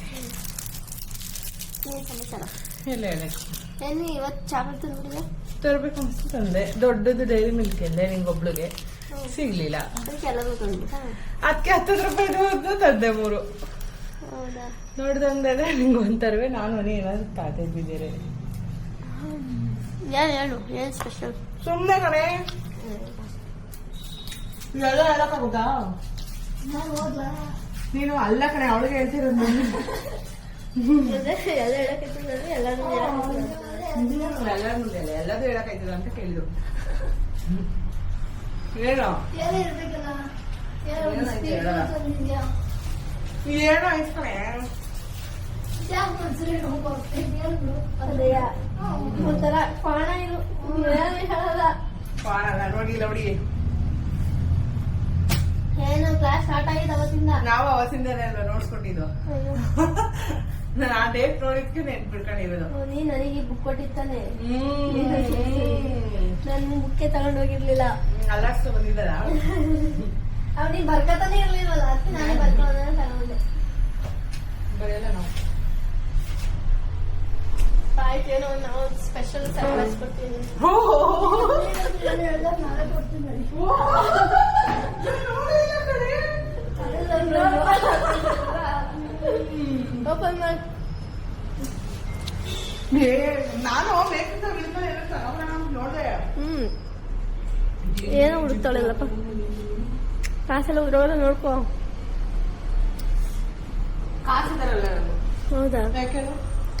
ಏನು ಸಮಾಚಾರ? ಎಲ್ಲ ಹೇಳಕ್ಕೆ ಏನು ಇವತ್ತು ಚಾವಲ್ ತಂದ್ಬಿಡಿಲ್ಲ? ತರಬೇಕು ಅನ್ಸ್ತು ತಂದೆ. ದೊಡ್ಡದು ಡೈರಿ ಮಿಲ್ಕ್ ಇದೆ ನಿಂಗೊಬ್ಳಿಗೆ, ಸಿಗ್ಲಿಲ್ಲ. ಅದಕ್ಕೆ ಎಲ್ಲರೂ ತಂದ್ಬಿಟ್ಟಾ? ಅದಕ್ಕೆ 10 ರೂಪಾಯಿದು ಒಂದು ತಂದೆ 3. ಹೌದಾ, ದೊಡ್ಡದೊಂದಿದೆ ನಿಂಗೆ ಒಂದು ತರುವೆ. ನಾನು ಮನೆ ಏನಾದ್ರು ತಾತಿದ್ದಿದ್ದೀರಿ. ಹೇಳು ಏನು ಸ್ಪೆಷಲ್? ಸುಮ್ಮನೆ ಕಣೆ ಇವೆಲ್ಲ ಹೇಳಕ್ಕಾಗುತ್ತಾ? ನೀನು ಅಲ್ಲ ಕಣೆ, ಅವಳಿಗೆ ಹೇಳ್ತಿರೋದು. ಎಲ್ಲ ಹೇಳಕ್ಕಾಯ್ತದೆ, ಎಲ್ಲರೂ ಎಲ್ಲದೂ ಹೇಳಕ್ಕಾಯ್ತದ ಅಂತ ಕೇಳಿದ್ರು. ಏನೋ ಏನೋ ಆಯ್ತು ಕಣೆ. ಒಂಥರ ಪಾಣ ಇದು, ಹೇಳಲ್ಲ. ಪಾಡಲ್ಲ ನೋಡಿಲ್ಲ ಹುಡುಗಿ. ಏನು ಕ್ಲಾಸ್ ಸ್ಟಾರ್ಟ್ ಆಗಿದೆ ಅವತ್ತಿಂದ? ನಾವು ಅವತ್ತಿಂದನೇ ಅಲ್ವಾ ನೋಡ್ಸ್ಕೊಂಡಿದ್ದು. ನಾನು ಆ ಡೇಟ್ ನೋಡಿದ್ಕೆ ನೆನ್ಪು ಬಿಡ್ಕೊಂಡಿರೋದು. ನೀ ನನಗೆ ಬುಕ್ ಕೊಟ್ಟಿತ್ತಾನೆ, ನಾನು ಬುಕ್ಕೆ ತಗೊಂಡೋಗಿರ್ಲಿಲ್ಲ. ಅಲ್ಲಾಡ್ಸ್ಕೊ ಬಂದಿದ್ದಾರ? ಅವ್ನಿಗೆ ಬರ್ಕತಾನೆ ಇರ್ಲಿಲ್ವಲ್ಲ, ಅದಕ್ಕೆ ನಾನೇ ಬರ್ಕೊಳ್ಳೋಣ ತಗೊಂಡೆ. ಬರೆಯಲ್ಲ ನಾವು. ಆಯ್ತು, ಏನೋ ನಾವು ಸ್ಪೆಷಲ್ ಸರ್ಪ್ರೈಸ್ ಕೊಡ್ತೀನಿ. ನಾಳೆ ಕೊಡ್ತೀನಿ. ಓಪನ್ ಮಾಡಿ. ನಾನು ನೋಡ್ದೆ. ಏನೋ ಹುಡುಕ್ತಾಳಲ್ಲಪ್ಪ, ಕಾಸೆಲ್ಲ ಉದ್ರೋಗಲ್ಲ, ನೋಡ್ಕೋ. ಕಾಸಿದಾರಲ್ಲ ನಾನು. ಹೌದಾ, ಯಾಕೆ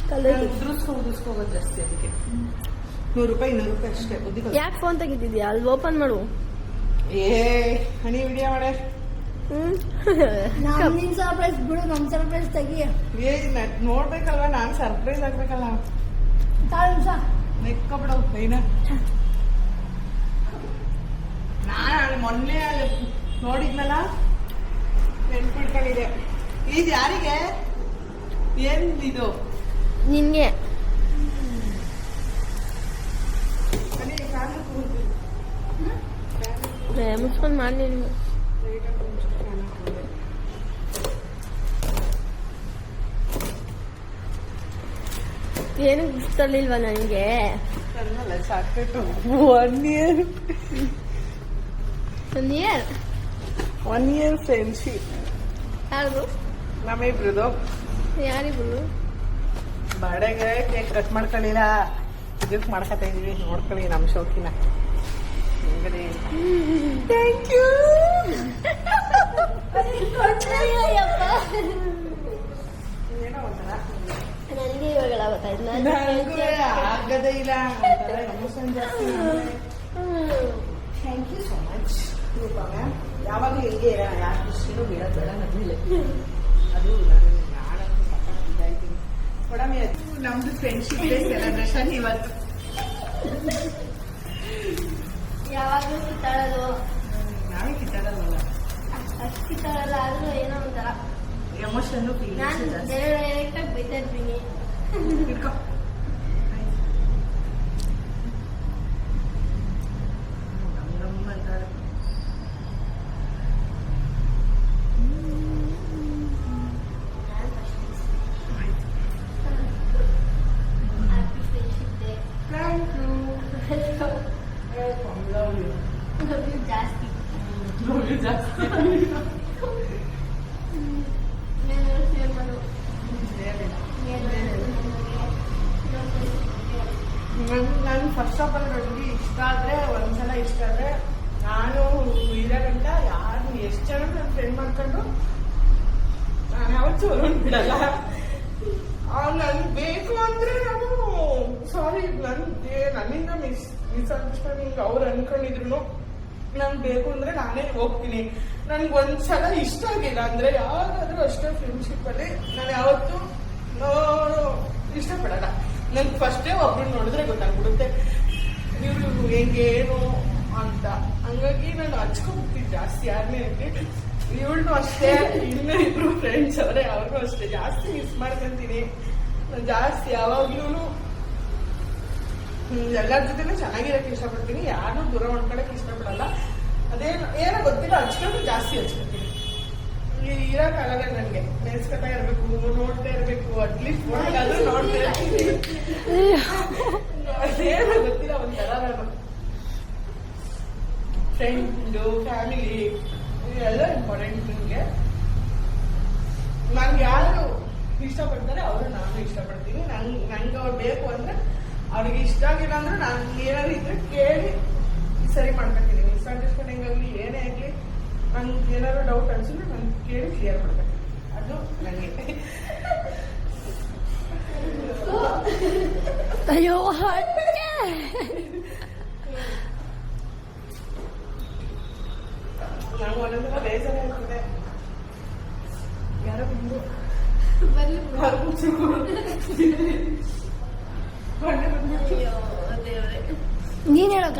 ಕಲರ್ ಉದುರಿಸ್ಕೋಗೋದು ಜಾಸ್ತಿ. ಅದಕ್ಕೆ 100 ರೂಪಾಯಿ 200 ರೂಪಾಯಿ ಅಷ್ಟೇ. ಬುದ್ಧಿ ಯಾಕೆ ಫೋನ್ ತೆಗಿತಿದ್ಯಾ? ಅಲ್ಲಿ ಓಪನ್ ಮಾಡು. ಹನಿ ವಿಡಿಯೋ ಮಾಡೆ. ಸರ್ಪ್ರೈಸ್ ಬಿಡು, ನಮ್ ಸರ್ಪ್ರೈಸ್ ತೆಗಿ. ನೋಡ್ಬೇಕಲ್ವಾ, ನಾನು ಸರ್ಪ್ರೈಸ್ ಆಗ್ಬೇಕಲ್ಲ. ನೆಕ್ಕ ಬಿಡು ಐನ. ನಾನು ಮೊನ್ನೆ ನೋಡಿದ್ನಲ್ಲ, ನೆನ್ಪಿಟ್ಕೊಂಡಿದೆ. ಇದು ಯಾರಿಗೆ? ಏನ್ ಇದು? ನಿನ್ಗೆ. ಮುಚ್ಕೊಂಡ್ ಮಾಡಿ. ಏನು ಗುರ್ತಲಿಲ್ವಾ ನನಗೆ? ಸಾಕು. 1 year 1 year ಫ್ರೆಂಡ್ಶಿಪ್. ಯಾರು? ನಮ್ಮಿಬ್ರದು. ಯಾರಿಬ್ರು? ಬಾಡೆಗೆ ಕೇಕ್ ಕಟ್ ಮಾಡ್ಕೊಳ್ಳಿಲ್ಲ, ಇದಕ್ಕೆ ಮಾಡ್ಕೊತಾ ಇದೀವಿ. ನೋಡ್ಕೊಳ್ಳಿ ನಮ್ಮ ಶೋಕಿನ. Thank you. ಏನೋ ಒಂಥರ ನನಗೆ ಇವಾಗೆಲ್ಲ ಗೊತ್ತಾಯ್ತು. ಆಗದೇ ಇಲ್ಲ, ಎಮೋಷನ್ ಜಾಸ್ತಿ. Thank you so much Roopa ma'am. ಯಾವಾಗಲೂ ಹೀಗೆ ಇರೋಣ, ಯಾರು ಖುಷಿನೂ ಬೀಳೋದು ಬೇಡ ನನ್ಮೇಲೆ. ಅದು ನಾನಂತೂ ಸಖತ್ ಇದಾಯ್ತೀನಿ. ಕೊಡಮೆ, ನಮ್ದು ಫ್ರೆಂಡ್ಶಿಪ್ ಡೇ ಸೆಲೆಬ್ರೇಷನ್ ಇವತ್ತು. ಯಾವಾಗಲೂ ಕಿತ್ತಾಡೋದು, ನಾವೇ ಕಿತ್ತಾಡಲ್ವಲ್ಲ, ಅಷ್ಟು ಕಿತ್ತಾಡಲ್ಲ. ಆದ್ರೂ ಏನೋ ಒಂಥರ ಎಮೋಷನ್ ಫೀಲಿಂಗ್ಸ್ ನಾನು ಜಾಸ್ತಿ. ಡೈರೆಕ್ಟ್ ಆಗಿ ಬೈತಾ ಇರ್ತೀನಿ. ಇಟ್ಕೋ. ನಾನು ಫಸ್ಟ್ ಆಫ್ ಆಲ್ ನನಗೆ ಇಷ್ಟ ಆದರೆ, ಒಂದ್ಸಲ ಇಷ್ಟ ಆದರೆ ನಾನು ಇರೋಗಂಟ ಯಾರು ಎಷ್ಟು ಜನ ನನ್ನ ಫ್ರೆಂಡ್ ಮಾಡ್ಕೊಂಡು ನಾನು ಯಾವತ್ತೂ ಬಿಡಲ್ಲ. ನನ್ಗೆ ಬೇಕು ಅಂದ್ರೆ ನಾನು ಸಾರಿ, ನನ್ನಿಂದ ಮಿಸ್ಅಂಡರ್ಸ್ಟ್ಯಾಂಡಿಂಗ್ ಅವ್ರು ಅನ್ಕೊಂಡಿದ್ರು ನನ್ಗೆ ಬೇಕು ಅಂದ್ರೆ ನಾನೇ ಹೋಗ್ತೀನಿ. ನನ್ಗೆ ಒಂದ್ಸಲ ಇಷ್ಟ ಆಗಿಲ್ಲ ಅಂದ್ರೆ ಯಾರಾದ್ರೂ ಅಷ್ಟೇ ಫ್ರೆಂಡ್ಶಿಪ್ ಅಲ್ಲಿ ನಾನು ಯಾವತ್ತೂ ಇಷ್ಟಪಡಲ್ಲ. ನನ್ಗೆ ಫಸ್ಟೇ ಒಬ್ರು ನೋಡಿದ್ರೆ ಗೊತ್ತಾಗ್ಬಿಡುತ್ತೆ ಇವರು ಹೆಂಗೇನು ಅಂತ. ಹಂಗಾಗಿ ನಾನು ಹಚ್ಕೊಂಡ್ಬಿಡ್ತೀನಿ ಜಾಸ್ತಿ ಯಾರನ್ನೇ ಇರಲಿ. ಇವಳು ಅಷ್ಟೇ, ಇನ್ನೂ ಇಬ್ರು ಫ್ರೆಂಡ್ಸ್ ಅವರೇ, ಅವ್ರಿಗೂ ಅಷ್ಟೇ ಜಾಸ್ತಿ ಮಿಸ್ ಮಾಡ್ಕೊಂತೀನಿ. ನಾನು ಜಾಸ್ತಿ ಯಾವಾಗ್ಲೂ ಎಲ್ಲರ ಜೊತೆನೂ ಚೆನ್ನಾಗಿರಕ್ಕೆ ಇಷ್ಟಪಡ್ತೀನಿ, ಯಾರನ್ನೂ ದೂರ ಮಾಡ್ಕೊಳಕ್ಕೆ ಇಷ್ಟಪಡಲ್ಲ. ಅದೇನು ಏನೋ ಗೊತ್ತಿಲ್ಲ, ಹಚ್ಕೊಂಡು ಜಾಸ್ತಿ ಹಚ್ಕೊತೀನಿ. ಇರೋಕ್ಕಾಗಲ್ಲ ನನಗೆ, ನೆನೆಸ್ಕೊತಾ ಇರಬೇಕು, ನೋಡ್ತಾ ಇರಬೇಕು, ಅಟ್ಲೀಸ್ಟ್ ಫೋನಾದ್ರೂ ನೋಡ್ತಾ ಇರ್ತೀನಿ. ಅದೇನೋ ಗೊತ್ತಿಲ್ಲ, ಒಂಥರ ನಾನು ಫ್ರೆಂಡು ಫ್ಯಾಮಿಲಿ ಎಲ್ಲ ಇಂಪಾರ್ಟೆಂಟ್ ನನಗೆ. ನಂಗೆ ಯಾರು ಇಷ್ಟಪಡ್ತಾರೆ ಅವರು ನಾನು ಇಷ್ಟಪಡ್ತೀನಿ. ನಂಗೆ ಅವ್ರು ಬೇಕು ಅಂದ್ರೆ ಅವ್ರಿಗೆ ಇಷ್ಟ ಆಗಿಲ್ಲ ಅಂದ್ರೆ ನಾನು ಏನಾದ್ರು ಇದ್ರೆ ಕೇಳಿ ಸರಿ ಮಾಡ್ಕೊತೀನಿ. ಮಿಸ್ಅಂಡರ್ಸ್ಟ್ಯಾಂಡಿಂಗ್ ಆಗಲಿ ಏನೇ ಆಗಲಿ ನಂಗೆ ಏನಾದ್ರು ಡೌಟ್ ಅನ್ಸಿದ್ರೆ ನಾನು ಕೇಳಿ ಕ್ಲಿಯರ್ ಮಾಡ್ಕೊತೀನಿ. ಅದು ನನಗೆ. ಅಯ್ಯೋ ನಂಗೆ ಒಂದೊಂದ್ಸಲ ಬೇಜಾರ ಆಗ್ತದೆ. ಯಾರೋ ಬಂದು ನೀನ್ ಹೇಳೋಕ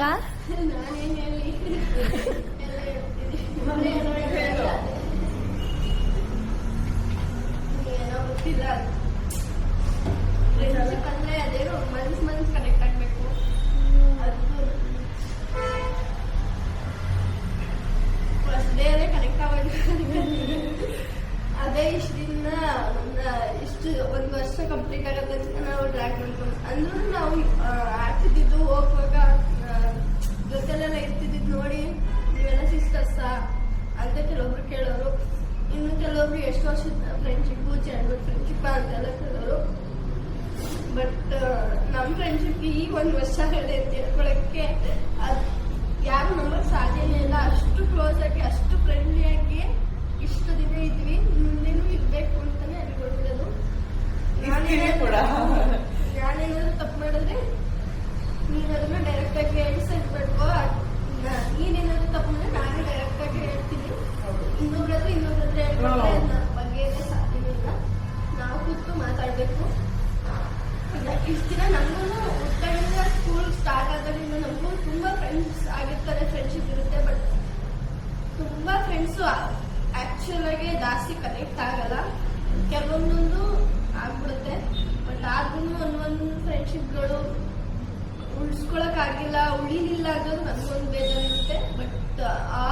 ಏನೋ ಗೊತ್ತಿಲ್ಲ. ಫ್ರೆಂಡ್ಶಿಪ್ ಅಂದ್ರೆ ಅದೇನೋ ಮನ್ಸ್ ಕನೆಕ್ಟ್ ಆಗ್ಬೇಕು. ಫಸ್ಟ್ ಡೇ ಕನೆಕ್ಟ್ ಆಗೋದು. ಅದೇ ಇಷ್ಟು ದಿನ ಇಷ್ಟು ಒಂದು ವರ್ಷ ಕಂಪ್ಲೀಟ್ ಆಗೋ ತನಕ ನಾವು ಡ್ರ್ಯಾಗ್ ಮಾಡ್ಕೊಂಡು ಅಂದ್ರೂ ನಾವು ಆಡ್ತಿದ್ದು ಹೋಗುವಾಗ ಜೊತೆಲೆಲ್ಲ ಇರ್ತಿದ್ದು ನೋಡಿ ನೀವೆಲ್ಲ ಸಿಸ್ಟರ್ಸಾ ಅಂತ ಕೆಲವೊಬ್ರು ಕೇಳೋರು. ಇನ್ನು ಕೆಲವೊಬ್ರು ಎಷ್ಟು ವರ್ಷದ ಫ್ರೆಂಡ್ಶಿಪ್ಪು ಚೈಲ್ಡ್ಹುಡ್ ಫ್ರೆಂಡ್ಶಿಪ್ ಅಂತೆಲ್ಲ ಕೇಳೋರು. ಬಟ್ ನಮ್ಮ ಫ್ರೆಂಡ್ಶಿಪ್ ಈ ಒಂದು ವರ್ಷ ಆಗಿದೆ ಅಂತ ಹೇಳ್ಕೊಳಕ್ಕೆ ಯಾರು ನಂಬಕ್ ಸಾಧ್ಯನೇ ಇಲ್ಲ. ಅಷ್ಟು ಕ್ಲೋಸ್ ಆಗಿ ಅಷ್ಟು ಫ್ರೆಂಡ್ಲಿ ಆಗಿ ಇಷ್ಟು ದಿನ ಇದ್ವಿ, ಮುಂದೇನು ಇರ್ಬೇಕು ಅಂತಾನೆ ಅನ್ಕೊಂಡಿರೋದು. ನಾನೇನಾದ್ರು ತಪ್ಪು ಮಾಡಿದ್ರೆ ನೀನು ಅದನ್ನ ಡೈರೆಕ್ಟ್ ಆಗಿ ಹೇಳ್ಸಬೇಕು. ನೀನೇನಾದ್ರು ತಪ್ಪು ಮಾಡಿದ್ರೆ ನಾನು ಡೈರೆಕ್ಟ್ ಆಗಿ ಹೇಳ್ತೀನಿ. ಇನ್ನೊಬ್ರಾದ್ರೆ ಹೇಳ್ಕೊಂಡ್ರೆ ನನ್ನ ಬಗ್ಗೆ ಸಾಧ್ಯವಿಲ್ಲ. ನಾವು ಕೂತು ಮಾತಾಡ್ಬೇಕು. ಇಷ್ಟು ದಿನ ನಮಗೂ ಹುಟ್ಟಾಗಿಂದ ಸ್ಕೂಲ್ ಸ್ಟಾರ್ಟ್ ಆದಾಗಿಂದ ನಮಗೂ ತುಂಬಾ ಫ್ರೆಂಡ್ಸ್ ಆಗಿರ್ತಾರೆ, ಫ್ರೆಂಡ್ಶಿಪ್ ಇರುತ್ತೆ. ಬಟ್ ತುಂಬಾ ಫ್ರೆಂಡ್ಸು ಆಕ್ಚುಲ್ ಆಗಿ ಜಾಸ್ತಿ ಕನೆಕ್ಟ್ ಆಗಲ್ಲ, ಕೆಲವೊಂದೊಂದು ಆಗ್ಬಿಡುತ್ತೆ. ಬಟ್ ಆದ್ರೂ ಒಂದೊಂದು ಫ್ರೆಂಡ್ಶಿಪ್ಗಳು ಉಳಿಸ್ಕೊಳಕ್ ಆಗಿಲ್ಲ, ಉಳಿಲಿಲ್ಲ ಅನ್ನೋದು ನನ್ಗೊಂದು ಬೇಜಾರಿರುತ್ತೆ. ಬಟ್ ಆ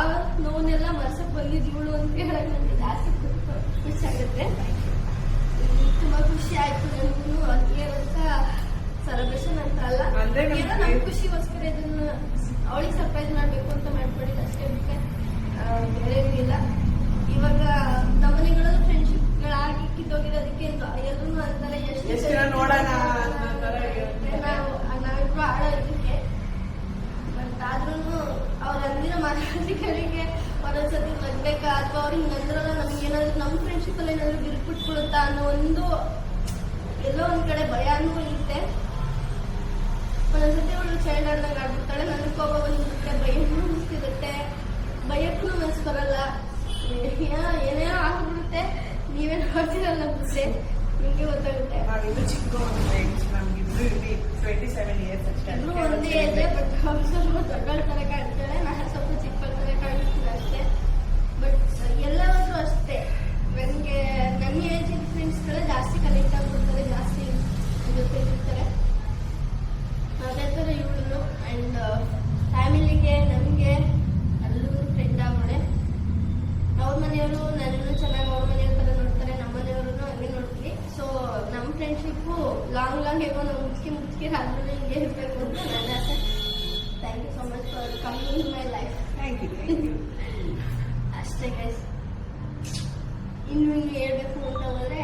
ನೋವನ್ನೆಲ್ಲ ಮರ್ಸಕ್ ಬಂದಿದ್ವಳು ಅಂತ ಹೇಳಕ್ ನನಗೆ ಜಾಸ್ತಿ ಖುಷಿ ಆಗುತ್ತೆ. ತುಂಬಾ ಖುಷಿ ಆಯ್ತು ನನಗೂ. ಏನಂತ ಸೆಲೆಬ್ರೇಷನ್ ಅಂತ ಅಲ್ಲ, ಏನೋ ನಮ್ ಖುಷಿಗೋಸ್ಕರ ಇದನ್ನ ಅವಳಿಗೆ ಸರ್ಪ್ರೈಸ್ ಮಾಡ್ಬೇಕು ಅಂತ ಮಾಡ್ಕೊಂಡಿದ್ದು ಅಷ್ಟೇ, ಬಿಟ್ಟೆ ಬೇರೆ ಇಲ್ಲ. ಇವಾಗ ನಮ್ಮನೆಗಳಲ್ಲೂ ಫ್ರೆಂಡ್ಶಿಪ್ಗಳಾಗಿ ಕಿತ್ತೋಗಿರೋದಕ್ಕೆ ಎಲ್ಲರೂ ಅಂತಾರೆ ಎಷ್ಟು ನೋಡೋಣ ನಾವಿಬ್ರು ಆಡೋದಕ್ಕೆ. ಬಟ್ ಆದ್ರೂ ಅವ್ರ ಅಂದಿರೋ ಮಾತುಗಳಿಗೆ ಒಂದೊಂದ್ಸತಿ ನಗ್ಬೇಕಾ ಅಥವಾ ಅವ್ರು ಹಿಂಗಂದ್ರಲ್ಲ ನಮ್ಗೇನಾದ್ರು ನಮ್ಮ ಫ್ರೆಂಡ್ಶಿಪ್ ಅಲ್ಲಿ ಏನಾದ್ರು ಬಿರ್ಬಿಟ್ಬಿಡುತ್ತಾ ಅನ್ನೋ ಒಂದು ಎಲ್ಲೋ ಒಂದ್ ಕಡೆ ಭಯನೂ ಇರುತ್ತೆ. ಒಂದೊಂದ್ಸತಿ ಅವಳು ಚೈಲ್ಡ್ ಆಡ್ದಾಗ ಆಡ್ಬಿಡ್ತಾಳೆ, ನನಗೆ ಕೋಪ ಬಂದ್ಬಿಡುತ್ತೆ, ಭಯನೂ ಅನಿಸ್ತಿರುತ್ತೆ, ಭಯಕ್ಕೂ ಮನಸ್ಸು ಬರಲ್ಲ, ಏನೇನೋ ಆಗ್ಬಿಡುತ್ತೆ. ನೀವೇ ನೋಡ್ತಿರಲ್ಲ ಬಿಟ್ಟೆ ನಿಮ್ಗೆ ಗೊತ್ತಾಗುತ್ತೆ. ನಾವಿನ್ನು ಚಿಕ್ಕ ನಮ್ಗಿಬ್ರು 27 years ಅಷ್ಟೇ. ಒಂದೇ ಇದೆ, ಬಟ್ ಅವ್ರು ಸ್ವಲ್ಪ ದೊಡ್ಡಗಳ ತರ ಕಾಣ್ತಾಳೆ, ನಾನು ಸ್ವಲ್ಪ ಚಿಕ್ಕಳ ತರ ಕಾಣಿಸ್ತೀನಿ ಅಷ್ಟೇ. ಬಟ್ ಎಲ್ಲರೂ ಅಷ್ಟೇ, ನನಗೆ ನನ್ನ ಏಜ್ ಫ್ರೆಂಡ್ಸ್ಗಳೇ ಜಾಸ್ತಿ ಕನೆಕ್ಟ್ ಆಗ್ಬಿಡ್ತಾರೆ, ಜಾಸ್ತಿ ಜೊತೆ ಇರ್ತಾರೆ. ಅದೇ ಥರ ಇವಳು ಆ್ಯಂಡ್ ಫ್ಯಾಮಿಲಿಗೆ ನನಗೆ ಎಲ್ಲರೂ ಫ್ರೆಂಡ್ ಆಗೋಳೆ. ಅವ್ರ ಮನೆಯವರು ನನ್ನನ್ನು ಚೆನ್ನಾಗಿ ಅವ್ರ ಮನೆಯವ್ರ ಥರ ನೋಡ್ತಾರೆ, ನಮ್ಮ ಮನೆಯವರು ಹಂಗೆ ನೋಡ್ತೀವಿ. ಸೊ ನಮ್ಮ ಫ್ರೆಂಡ್ಶಿಪ್ಪು ಲಾಂಗ್ ಹೇಗೋ ನಾವು ಮುಚ್ಕಿ ಆದ್ಮೇಲೆ ಹಿಂಗೆ ಇರಬೇಕು ಅಂತ ನನ್ನ ಆಸೆ. Thank you so much for coming in my life. Thank you. ಅಷ್ಟೇ ಗೈಸ್, ಇನ್ನು ಹೇಳ್ಬೇಕು ಅಂತ ಹೋದ್ರೆ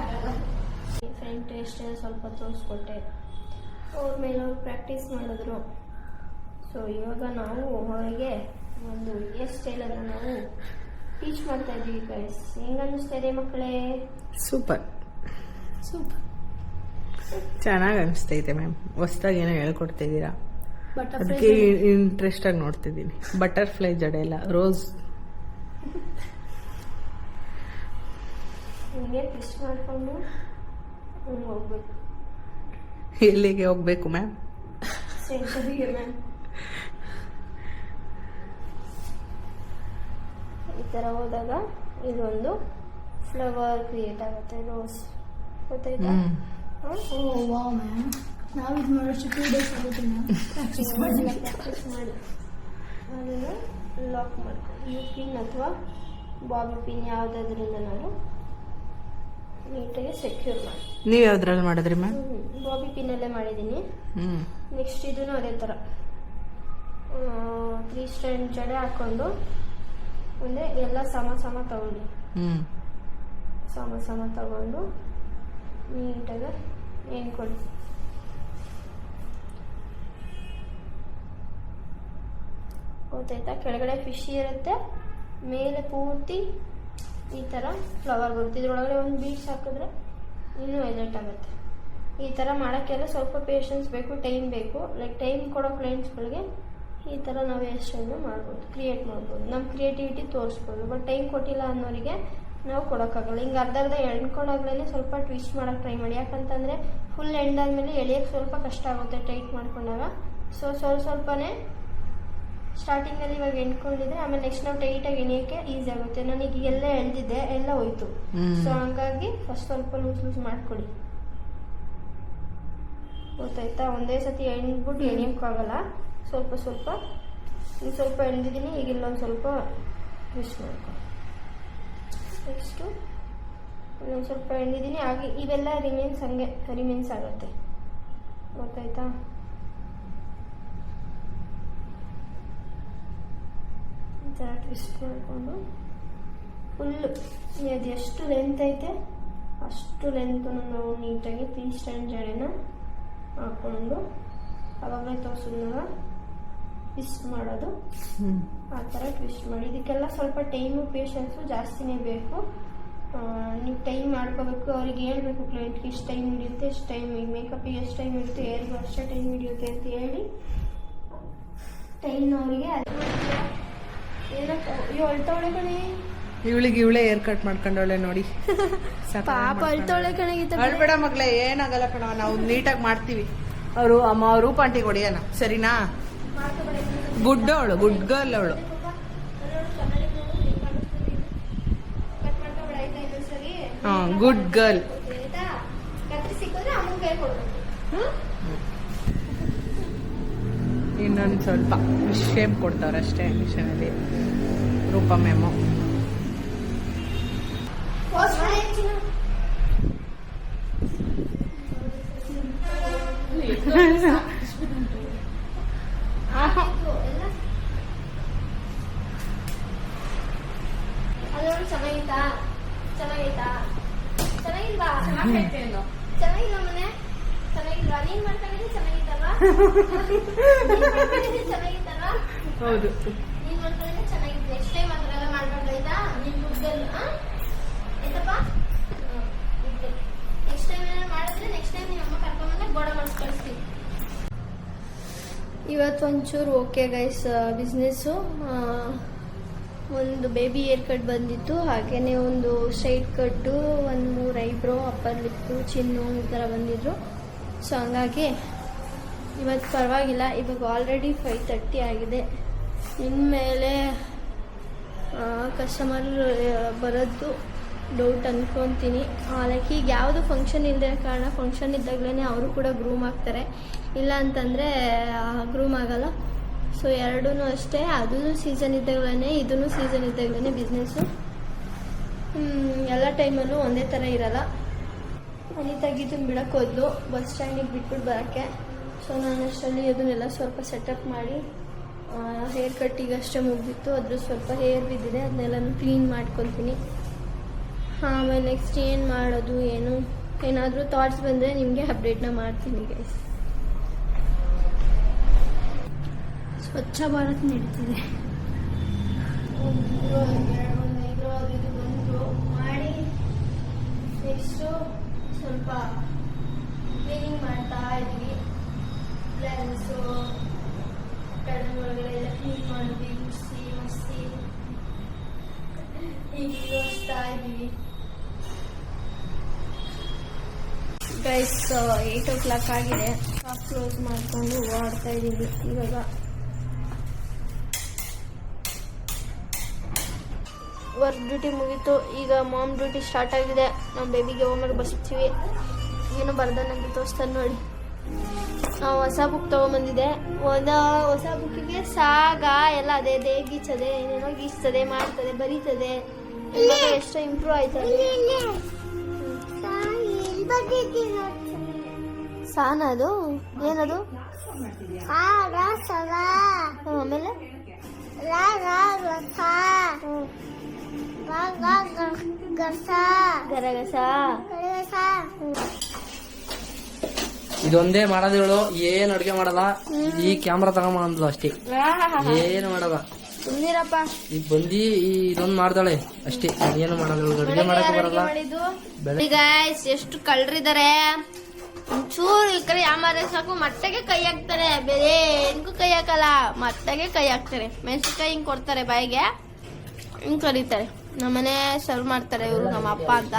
ಆಗಲ್ಲ. ಫ್ರೆಂಡ್ ಟೇಸ್ಟ್ ಸ್ವಲ್ಪ ತೋರಿಸ್ಕೊಟ್ಟೆ, ಅವ್ರ ಮೇಲೆ ಅವ್ರು ಪ್ರಾಕ್ಟೀಸ್ ಮಾಡಿದ್ರು. ಸೊ ಇವಾಗ ನಾವು ಅವರಿಗೆ ಒಂದು ಹೇರ್ ಸ್ಟೈಲನ್ನು ನಾವು ಟೀಚ್ ಮಾಡ್ತಾ ಇದ್ದೀವಿ ಗೈಸ್. ಹೆಂಗ ಅನ್ನಿಸ್ತಾ ಇದೆ ಮಕ್ಕಳೇ? ಸೂಪರ್ ಸೂಪರ್, ಚೆನ್ನಾಗಿ ಅನಿಸ್ತೈತೆ ಮ್ಯಾಮ್. ಹೊಸ್ದಾಗಿ ಏನೋ ಹೇಳ್ಕೊಡ್ತಿದ್ದೀರಾ, ಅದಕ್ಕೆ ಇಂಟ್ರೆಸ್ಟ್ ಆಗಿ ನೋಡ್ತಿದ್ದೀನಿ. ಬಟರ್ಫ್ಲೈ ಜಡೆ ಎಲ್ಲ ರೋಸ್ ಹಿಂಗೆ ಟ್ವಿಸ್ಟ್ ಮಾಡಿಕೊಂಡು ಹೋಗ್ಬೇಕು. ಎಲ್ಲಿಗೆ ಹೋಗ್ಬೇಕು ಮ್ಯಾಮ್? ಸೆಂಟರಿಗೆ ಮ್ಯಾಮ್. ಈ ಥರ ಹೋದಾಗ ಇದೊಂದು ಫ್ಲವರ್ ಕ್ರಿಯೇಟ್ ಆಗುತ್ತೆ, ರೋಸ್. ಗೊತ್ತಾಯ್ತಾ? ನಾವು ಇದು ಮಾಡೋಷ್ಟು 2 days ಆಗುತ್ತೆ ಮ್ಯಾಮ್. ಪ್ರಾಕ್ಟೀಸ್ ಮಾಡಿ ಅದನ್ನು ಲಾಕ್ ಮಾಡ್ಕೊಂಡು ಯು ಪಿನ್ ಅಥವಾ ಬಾಬಿ ಪಿನ್ ಯಾವುದಾದ್ರಿಂದ ನಾವು ನೀಟಾಗಿ ಸೆಕ್ಯೂರ್ ಮಾಡಿ. ನೀವು ಯಾವ್ದ್ರಲ್ಲಿ ಮಾಡಿದ್ರಿ ಮ್ಯಾಮ್? ಬಾಬಿ ಪಿನ್ನಲ್ಲೇ ಮಾಡಿದ್ದೀನಿ. ನೆಕ್ಸ್ಟ್ ಇದೂ ಅದೇ ಥರ 3 ಸ್ಟ್ಯಾಂಡ್ ಜಡೆ ಹಾಕ್ಕೊಂಡು ಮುಂದೆ ಎಲ್ಲ ಸಮ ತಗೊಳ್ಳಿ. ಸಮ ತಗೊಂಡು ನೀಟಾಗಿ ಎಣ್ಕೊಳ್ಳಿ. ಗೊತ್ತಾಯ್ತಾ? ಕೆಳಗಡೆ ಫಿಶ್ ಇರುತ್ತೆ, ಮೇಲೆ ಪೂರ್ತಿ ಈ ಥರ ಫ್ಲವರ್ ಬರುತ್ತೆ. ಇದ್ರೊಳಗಡೆ ಒಂದು ಬೀಡ್ಸ್ ಹಾಕಿದ್ರೆ ಇನ್ನೂ ಹೈಲೈಟ್ ಆಗುತ್ತೆ. ಈ ಥರ ಮಾಡೋಕ್ಕೆಲ್ಲ ಸ್ವಲ್ಪ ಪೇಷನ್ಸ್ ಬೇಕು, ಟೈಮ್ ಬೇಕು. ಲೈಕ್ ಟೈಮ್ ಕೊಡೋ ಕ್ಲೈಂಟ್ಸ್ಗಳಿಗೆ ಈ ಥರ ನಾವು ಎಷ್ಟೊಂದು ಮಾಡ್ಬೋದು, ಕ್ರಿಯೇಟ್ ಮಾಡ್ಬೋದು, ನಮ್ಮ ಕ್ರಿಯೇಟಿವಿಟಿ ತೋರಿಸ್ಬೋದು. ಬಟ್ ಟೈಮ್ ಕೊಟ್ಟಿಲ್ಲ ಅನ್ನೋರಿಗೆ ನಾವು ಕೊಡೋಕ್ಕಾಗಲ್ಲ. ಹಿಂಗೆ ಅರ್ಧ ಎಣ್ಕೊಡಾಗ್ಲೇ ಸ್ವಲ್ಪ ಟ್ವಿಸ್ಟ್ ಮಾಡೋಕ್ಕೆ ಟ್ರೈ ಮಾಡಿ. ಯಾಕಂತಂದರೆ ಫುಲ್ ಎಂಡ್ ಆದಮೇಲೆ ಎಳೆಯೋಕ್ಕೆ ಸ್ವಲ್ಪ ಕಷ್ಟ ಆಗುತ್ತೆ ಟೈಟ್ ಮಾಡ್ಕೊಂಡಾಗ. ಸೊ ಸ್ವಲ್ಪನೇ ಸ್ಟಾರ್ಟಿಂಗಲ್ಲಿ ಇವಾಗ ಎಣ್ಕೊಂಡಿದ್ರೆ ಆಮೇಲೆ ನೆಕ್ಸ್ಟ್ ನಾವು ಟೈಟಾಗಿ ಎಣಿಯೋಕ್ಕೆ ಈಸಿ ಆಗುತ್ತೆ. ನನಗೆ ಎಲ್ಲ ಎಳ್ದಿದ್ದೆ, ಎಲ್ಲ ಹೋಯ್ತು. ಸೊ ಹಂಗಾಗಿ ಫಸ್ಟ್ ಸ್ವಲ್ಪ ಲೂಸ್ ಮಾಡ್ಕೊಡಿ. ಗೊತ್ತಾಯ್ತಾ? ಒಂದೇ ಸತಿ ಎಣ್ಬಿಟ್ಟು ಎಣಿಯೋಕ್ಕಾಗಲ್ಲ. ಸ್ವಲ್ಪ ಇನ್ನು ಸ್ವಲ್ಪ ಎಣ್ದಿದ್ದೀನಿ, ಈಗ ಇಲ್ಲೊಂದು ಸ್ವಲ್ಪ ಟ್ವಿಸ್ಟ್ ಮಾಡ್ಕೊಂಡು ನೆಕ್ಸ್ಟು ಇನ್ನೊಂದು ಸ್ವಲ್ಪ ಎಣ್ದಿದ್ದೀನಿ. ಹಾಗೆ ಇವೆಲ್ಲ ರಿಮೇನ್ಸ್ ಆಗುತ್ತೆ. ಗೊತ್ತಾಯ್ತಾ? ಈ ಥರ ಟ್ವಿಸ್ಟ್ ಮಾಡಿಕೊಂಡು ಫುಲ್ಲು ಅದು ಎಷ್ಟು ಲೆಂತ್ ಐತೆ ಅಷ್ಟು ಲೆಂತನ್ನು ನಾವು ನೀಟಾಗಿ 3 ಸ್ಟ್ಯಾಂಡ್ ಜಡೆನ ಹಾಕ್ಕೊಂಡು ಅವಾಗಲೇ ತೋರಿಸಿದ್ನಾಗ ಟ್ವಿಸ್ಟ್ ಮಾಡೋದು. ಆ ಥರ ಟ್ವಿಸ್ಟ್ ಮಾಡಿ. ಇದಕ್ಕೆಲ್ಲ ಸ್ವಲ್ಪ ಟೈಮು ಪೇಷನ್ಸು ಜಾಸ್ತಿನೇ ಬೇಕು. ನೀವು ಟೈಮ್ ಮಾಡ್ಕೋಬೇಕು. ಅವ್ರಿಗೆ ಹೇಳ್ಬೇಕು ಕ್ಲೈಂಟ್ಗೆ ಇಷ್ಟು ಟೈಮ್ ಹಿಡಿಯುತ್ತೆ, ಎಷ್ಟು ಟೈಮ್ ಮೇಕಪ್ಪಿಗೆ ಎಷ್ಟು ಟೈಮ್ ಹಿಡಿಯುತ್ತೆ, ಹೇರ್ಗೂ ಅಷ್ಟೇ ಟೈಮ್ ಹಿಡಿಯುತ್ತೆ ಅಂತ ಹೇಳಿ ಟೈಮ್ ಅವರಿಗೆ ಏನೋ ಅಳ್ತಾವಳೆ ಕಣೆ. ಇವಳೇ ಏರ್ ಕಟ್ ಮಾಡ್ಕೊಂಡವಳೆ ನೋಡಿ. ಪಾಪ ಅಳ್ತಾವಳೆ ಕಣೆ. ಅಳ್ಬೇಡ ಮಗ್ಳೆ, ಏನಾಗಲ್ಲ ಕಣ, ನಾವು ನೀಟಾಗಿ ಮಾಡ್ತೀವಿ. ಅವರು ಅಮ್ಮ ರೂಪ ಆಂಟಿಗೆ ಹೊಡಿಯೋಣ, ಸರಿನಾ? ಗುಡ್ ಅವಳು, ಗುಡ್ ಗರ್ಲ್ ಅವಳು. Good girl. ಇನ್ನೊಂದು ಸ್ವಲ್ಪ ಶೇಪ್ ಕೊಡ್ತಾವ್ರೆ ಅಷ್ಟೇ ಮಿಷನಲ್ಲಿ ರೂಪ ಮ್ಯಾಮು. ಅದೊಂದು ಚೆನ್ನಾಗಿಲ್ವಾ? ಚೆನ್ನಾಗಿಲ್ವಾ ಮನೆ? ಚೆನ್ನಾಗಿಲ್ವಾ? ನೀನ್ ಮಾಡ್ಕೊಂಡಿದ್ರೆ ಚೆನ್ನಾಗಿತ್ತಲ್ವಾ? ಚೆನ್ನಾಗಿತ್ತಲ್ವಾ? ಹೌದು, ನೀನ್ ಮಾಡ್ಕೊಂಡಿದ್ರೆ ಚೆನ್ನಾಗಿತ್ತು. ನೆಕ್ಸ್ಟ್ ಟೈಮ್ ಅದನ್ನೆಲ್ಲ ಮಾಡ್ಕೊಂಡಾಯ್ತಾ? ನೀನ್ ದುಡ್ಡಲ್ಲಿ ಆಯ್ತಪ್ಪ. ನೆಕ್ಸ್ಟ್ ಟೈಮ್ ಏನಾದ್ರು ಮಾಡಿದ್ರೆ ನೆಕ್ಸ್ಟ್ ಟೈಮ್ ನಿಮ್ಮ ಅಮ್ಮ ಕರ್ಕೊಂಡ್ಬಂದ್ರೆ ಗೋಡ ಮಾಡಿಸ್ ಕಳಿಸ್ತೀವಿ. ಇವತ್ತು ಒಂಚೂರು ಓಕೆ ಗೈಸ್ ಬಿಸ್ನೆಸ್ಸು. ಒಂದು ಬೇಬಿ ಹೇರ್ ಕಟ್ ಬಂದಿತ್ತು, ಹಾಗೆಯೇ ಒಂದು ಸ್ಟ್ರೈಟ್ ಕಟ್ಟು, ಒಂದು 3 ಐಬ್ರೋ, ಅಪ್ಪರ್ ಲಿಪ್ಪು, ಚಿನ್ನು ಈ ಥರ ಬಂದಿದ್ರು. ಸೊ ಹಂಗಾಗಿ ಇವತ್ತು ಪರವಾಗಿಲ್ಲ. ಇವಾಗ ಆಲ್ರೆಡಿ 5:30 ಆಗಿದೆ. ಇನ್ಮೇಲೆ ಕಸ್ಟಮರ್ ಬರೋದು ಡೌಟ್ ಅಂದ್ಕೊತೀನಿ. ಲೈಕ್ ಈಗ ಯಾವುದು ಫಂಕ್ಷನ್ ಇಲ್ಲದೆ ಕಾರಣ ಫಂಕ್ಷನ್ ಇದ್ದಾಗಲೇ ಅವರು ಕೂಡ ಗ್ರೂಮ್ ಆಗ್ತಾರೆ, ಇಲ್ಲ ಅಂತಂದರೆ ಗ್ರೂಮ್ ಆಗಲ್ಲ. ಸೊ ಎರಡೂ ಅಷ್ಟೇ, ಅದು ಸೀಸನ್ ಇದ್ದಾಗಲೇ ಇದೂ ಸೀಸನ್ ಇದ್ದಾಗಲೇ ಬಿಸ್ನೆಸ್ಸು. ಎಲ್ಲ ಟೈಮಲ್ಲೂ ಒಂದೇ ಥರ ಇರಲ್ಲ. ಅನಿತಾಗಿದ್ದನ್ನು ಬಿಡೋಕ್ಕೆ ಹೋದ್ಲು ಬಸ್ ಸ್ಟ್ಯಾಂಡಿಗೆ ಬಿಟ್ಬಿಟ್ಟು ಬರೋಕ್ಕೆ. ಸೊ ನಾನು ಅಷ್ಟರಲ್ಲಿ ಅದನ್ನೆಲ್ಲ ಸ್ವಲ್ಪ ಸೆಟಪ್ ಮಾಡಿ ಹೇರ್ ಕಟ್ಟಿಗೆ ಅಷ್ಟೇ ಮುಗಿದಿತ್ತು. ಅದ್ರ ಸ್ವಲ್ಪ ಹೇರ್ ಬಿದ್ದಿದೆ, ಅದನ್ನೆಲ್ಲನೂ ಕ್ಲೀನ್ ಮಾಡ್ಕೊತೀನಿ. ಆಮೇಲೆ ನೆಕ್ಸ್ಟ್ ಏನು ಮಾಡೋದು ಏನು ಏನಾದರೂ ಥಾಟ್ಸ್ ಬಂದರೆ ನಿಮಗೆ ಅಪ್ಡೇಟ್ನ ಮಾಡ್ತೀನಿ ಗೈಸ್. ಸ್ವಚ್ಛ ಭಾರತ್ ನಡೀತಿದೆ. ಇದು ಬಂದು ಮಾಡಿ ನೆಕ್ಸ್ಟು ಸ್ವಲ್ಪ ಕ್ಲೀನಿಂಗ್ ಮಾಡ್ತಾ ಇದ್ವಿ. ಲೆನ್ಸು ಕಡಿಮೆ ಒಳಗಡೆ ಎಲ್ಲ ಕ್ಲೀನ್ ಮಾಡಿದ್ವಿ, ಮಸ್ತಿ ಈಗ ಯೋಚಿಸ್ತಾ ಇದ್ವಿ ಗೈಸ್. 8 o'clock ಆಗಿದೆ. ಕ್ಲೋಸ್ ಮಾಡ್ಕೊಂಡು ಓಡಾಡ್ತಾ ಇದ್ದೀವಿ ಇವಾಗ. ವರ್ಕ್ ಡ್ಯೂಟಿ ಮುಗೀತು, ಈಗ ಮಾಮ್ ಡ್ಯೂಟಿ ಸ್ಟಾರ್ಟ್ ಆಗಿದೆ. ನಮ್ಮ ಬೇಬಿಗೆ ಹೋಮ್ವರ್ಕ್ ಬರ್ಸ್ತೀವಿ. ಏನು ಬರ್ದಾನಂತ ತೋರಿಸ್ತಾರೆ ನೋಡಿ. ನಾವು ಹೊಸ ಬುಕ್ ತೊಗೊಂಬಂದಿದೆ. ಹೊಸ ಬುಕ್ಕಿಗೆ ಸಾಗ ಎಲ್ಲ ಅದೇ ಅದೇ ಗೀಚದೆ, ಏನೇನೋ ಗೀಚ್ತದೆ, ಮಾಡ್ತದೆ, ಬರೀತದೆ. ಇವಾಗ ಎಷ್ಟೋ ಇಂಪ್ರೂವ್ ಆಯ್ತದೆ. ಸಾನ ಅದು ಏನದು? ಆಮೇಲೆ ಗರಗಸ. ಇದೊಂದೇ ಮಾಡೋದೇಳು, ಏನ್ ಅಡ್ಗೆ ಮಾಡಲ್ಲ. ಈ ಕ್ಯಾಮ್ರಾ ತಗೊಂಬಂದ್ಲು ಅಷ್ಟೇ, ಏನು ಮಾಡಲ್ಲ. ಸುಮ್ನಿರಪ್ಪ. ಈಗ ಬಂದಿ ಇದೊಂದ್ ಮಾಡ್ದಾಳೆ ಅಷ್ಟೇ, ಏನು ಮಾಡೋದು. ಅಡ್ಗೆ ಮಾಡಕ್ ಬರಲ್ಲ. ಗೈಸ್ ಎಷ್ಟು ಕಳ್ರಿದ್ದಾರೆ. ಒಂಚೂರು ಈ ಕಡೆ ಯಾಮಾರ ಸಾಕು ಮಟ್ಟಗೆ ಕೈ ಹಾಕ್ತಾರೆ, ಬೇರೆ ಏನ್ಗೂ ಕೈ ಹಾಕಲ್ಲ, ಮಟ್ಟಗೆ ಕೈ ಹಾಕ್ತಾರೆ. ಮೆಣಸಿನ್ಕಾಯಿ ಹಿಂಗ್ ಕೊಡ್ತಾರೆ ಬಾಯಿಗೆ, ಹಿಂಗ್ ಕರೀತಾರೆ. ನಮ್ಮನೆ ಸರ್ವ್ ಮಾಡ್ತಾರೆ ಇವರು, ನಮ್ಮ ಅಪ್ಪ ಅಂತ.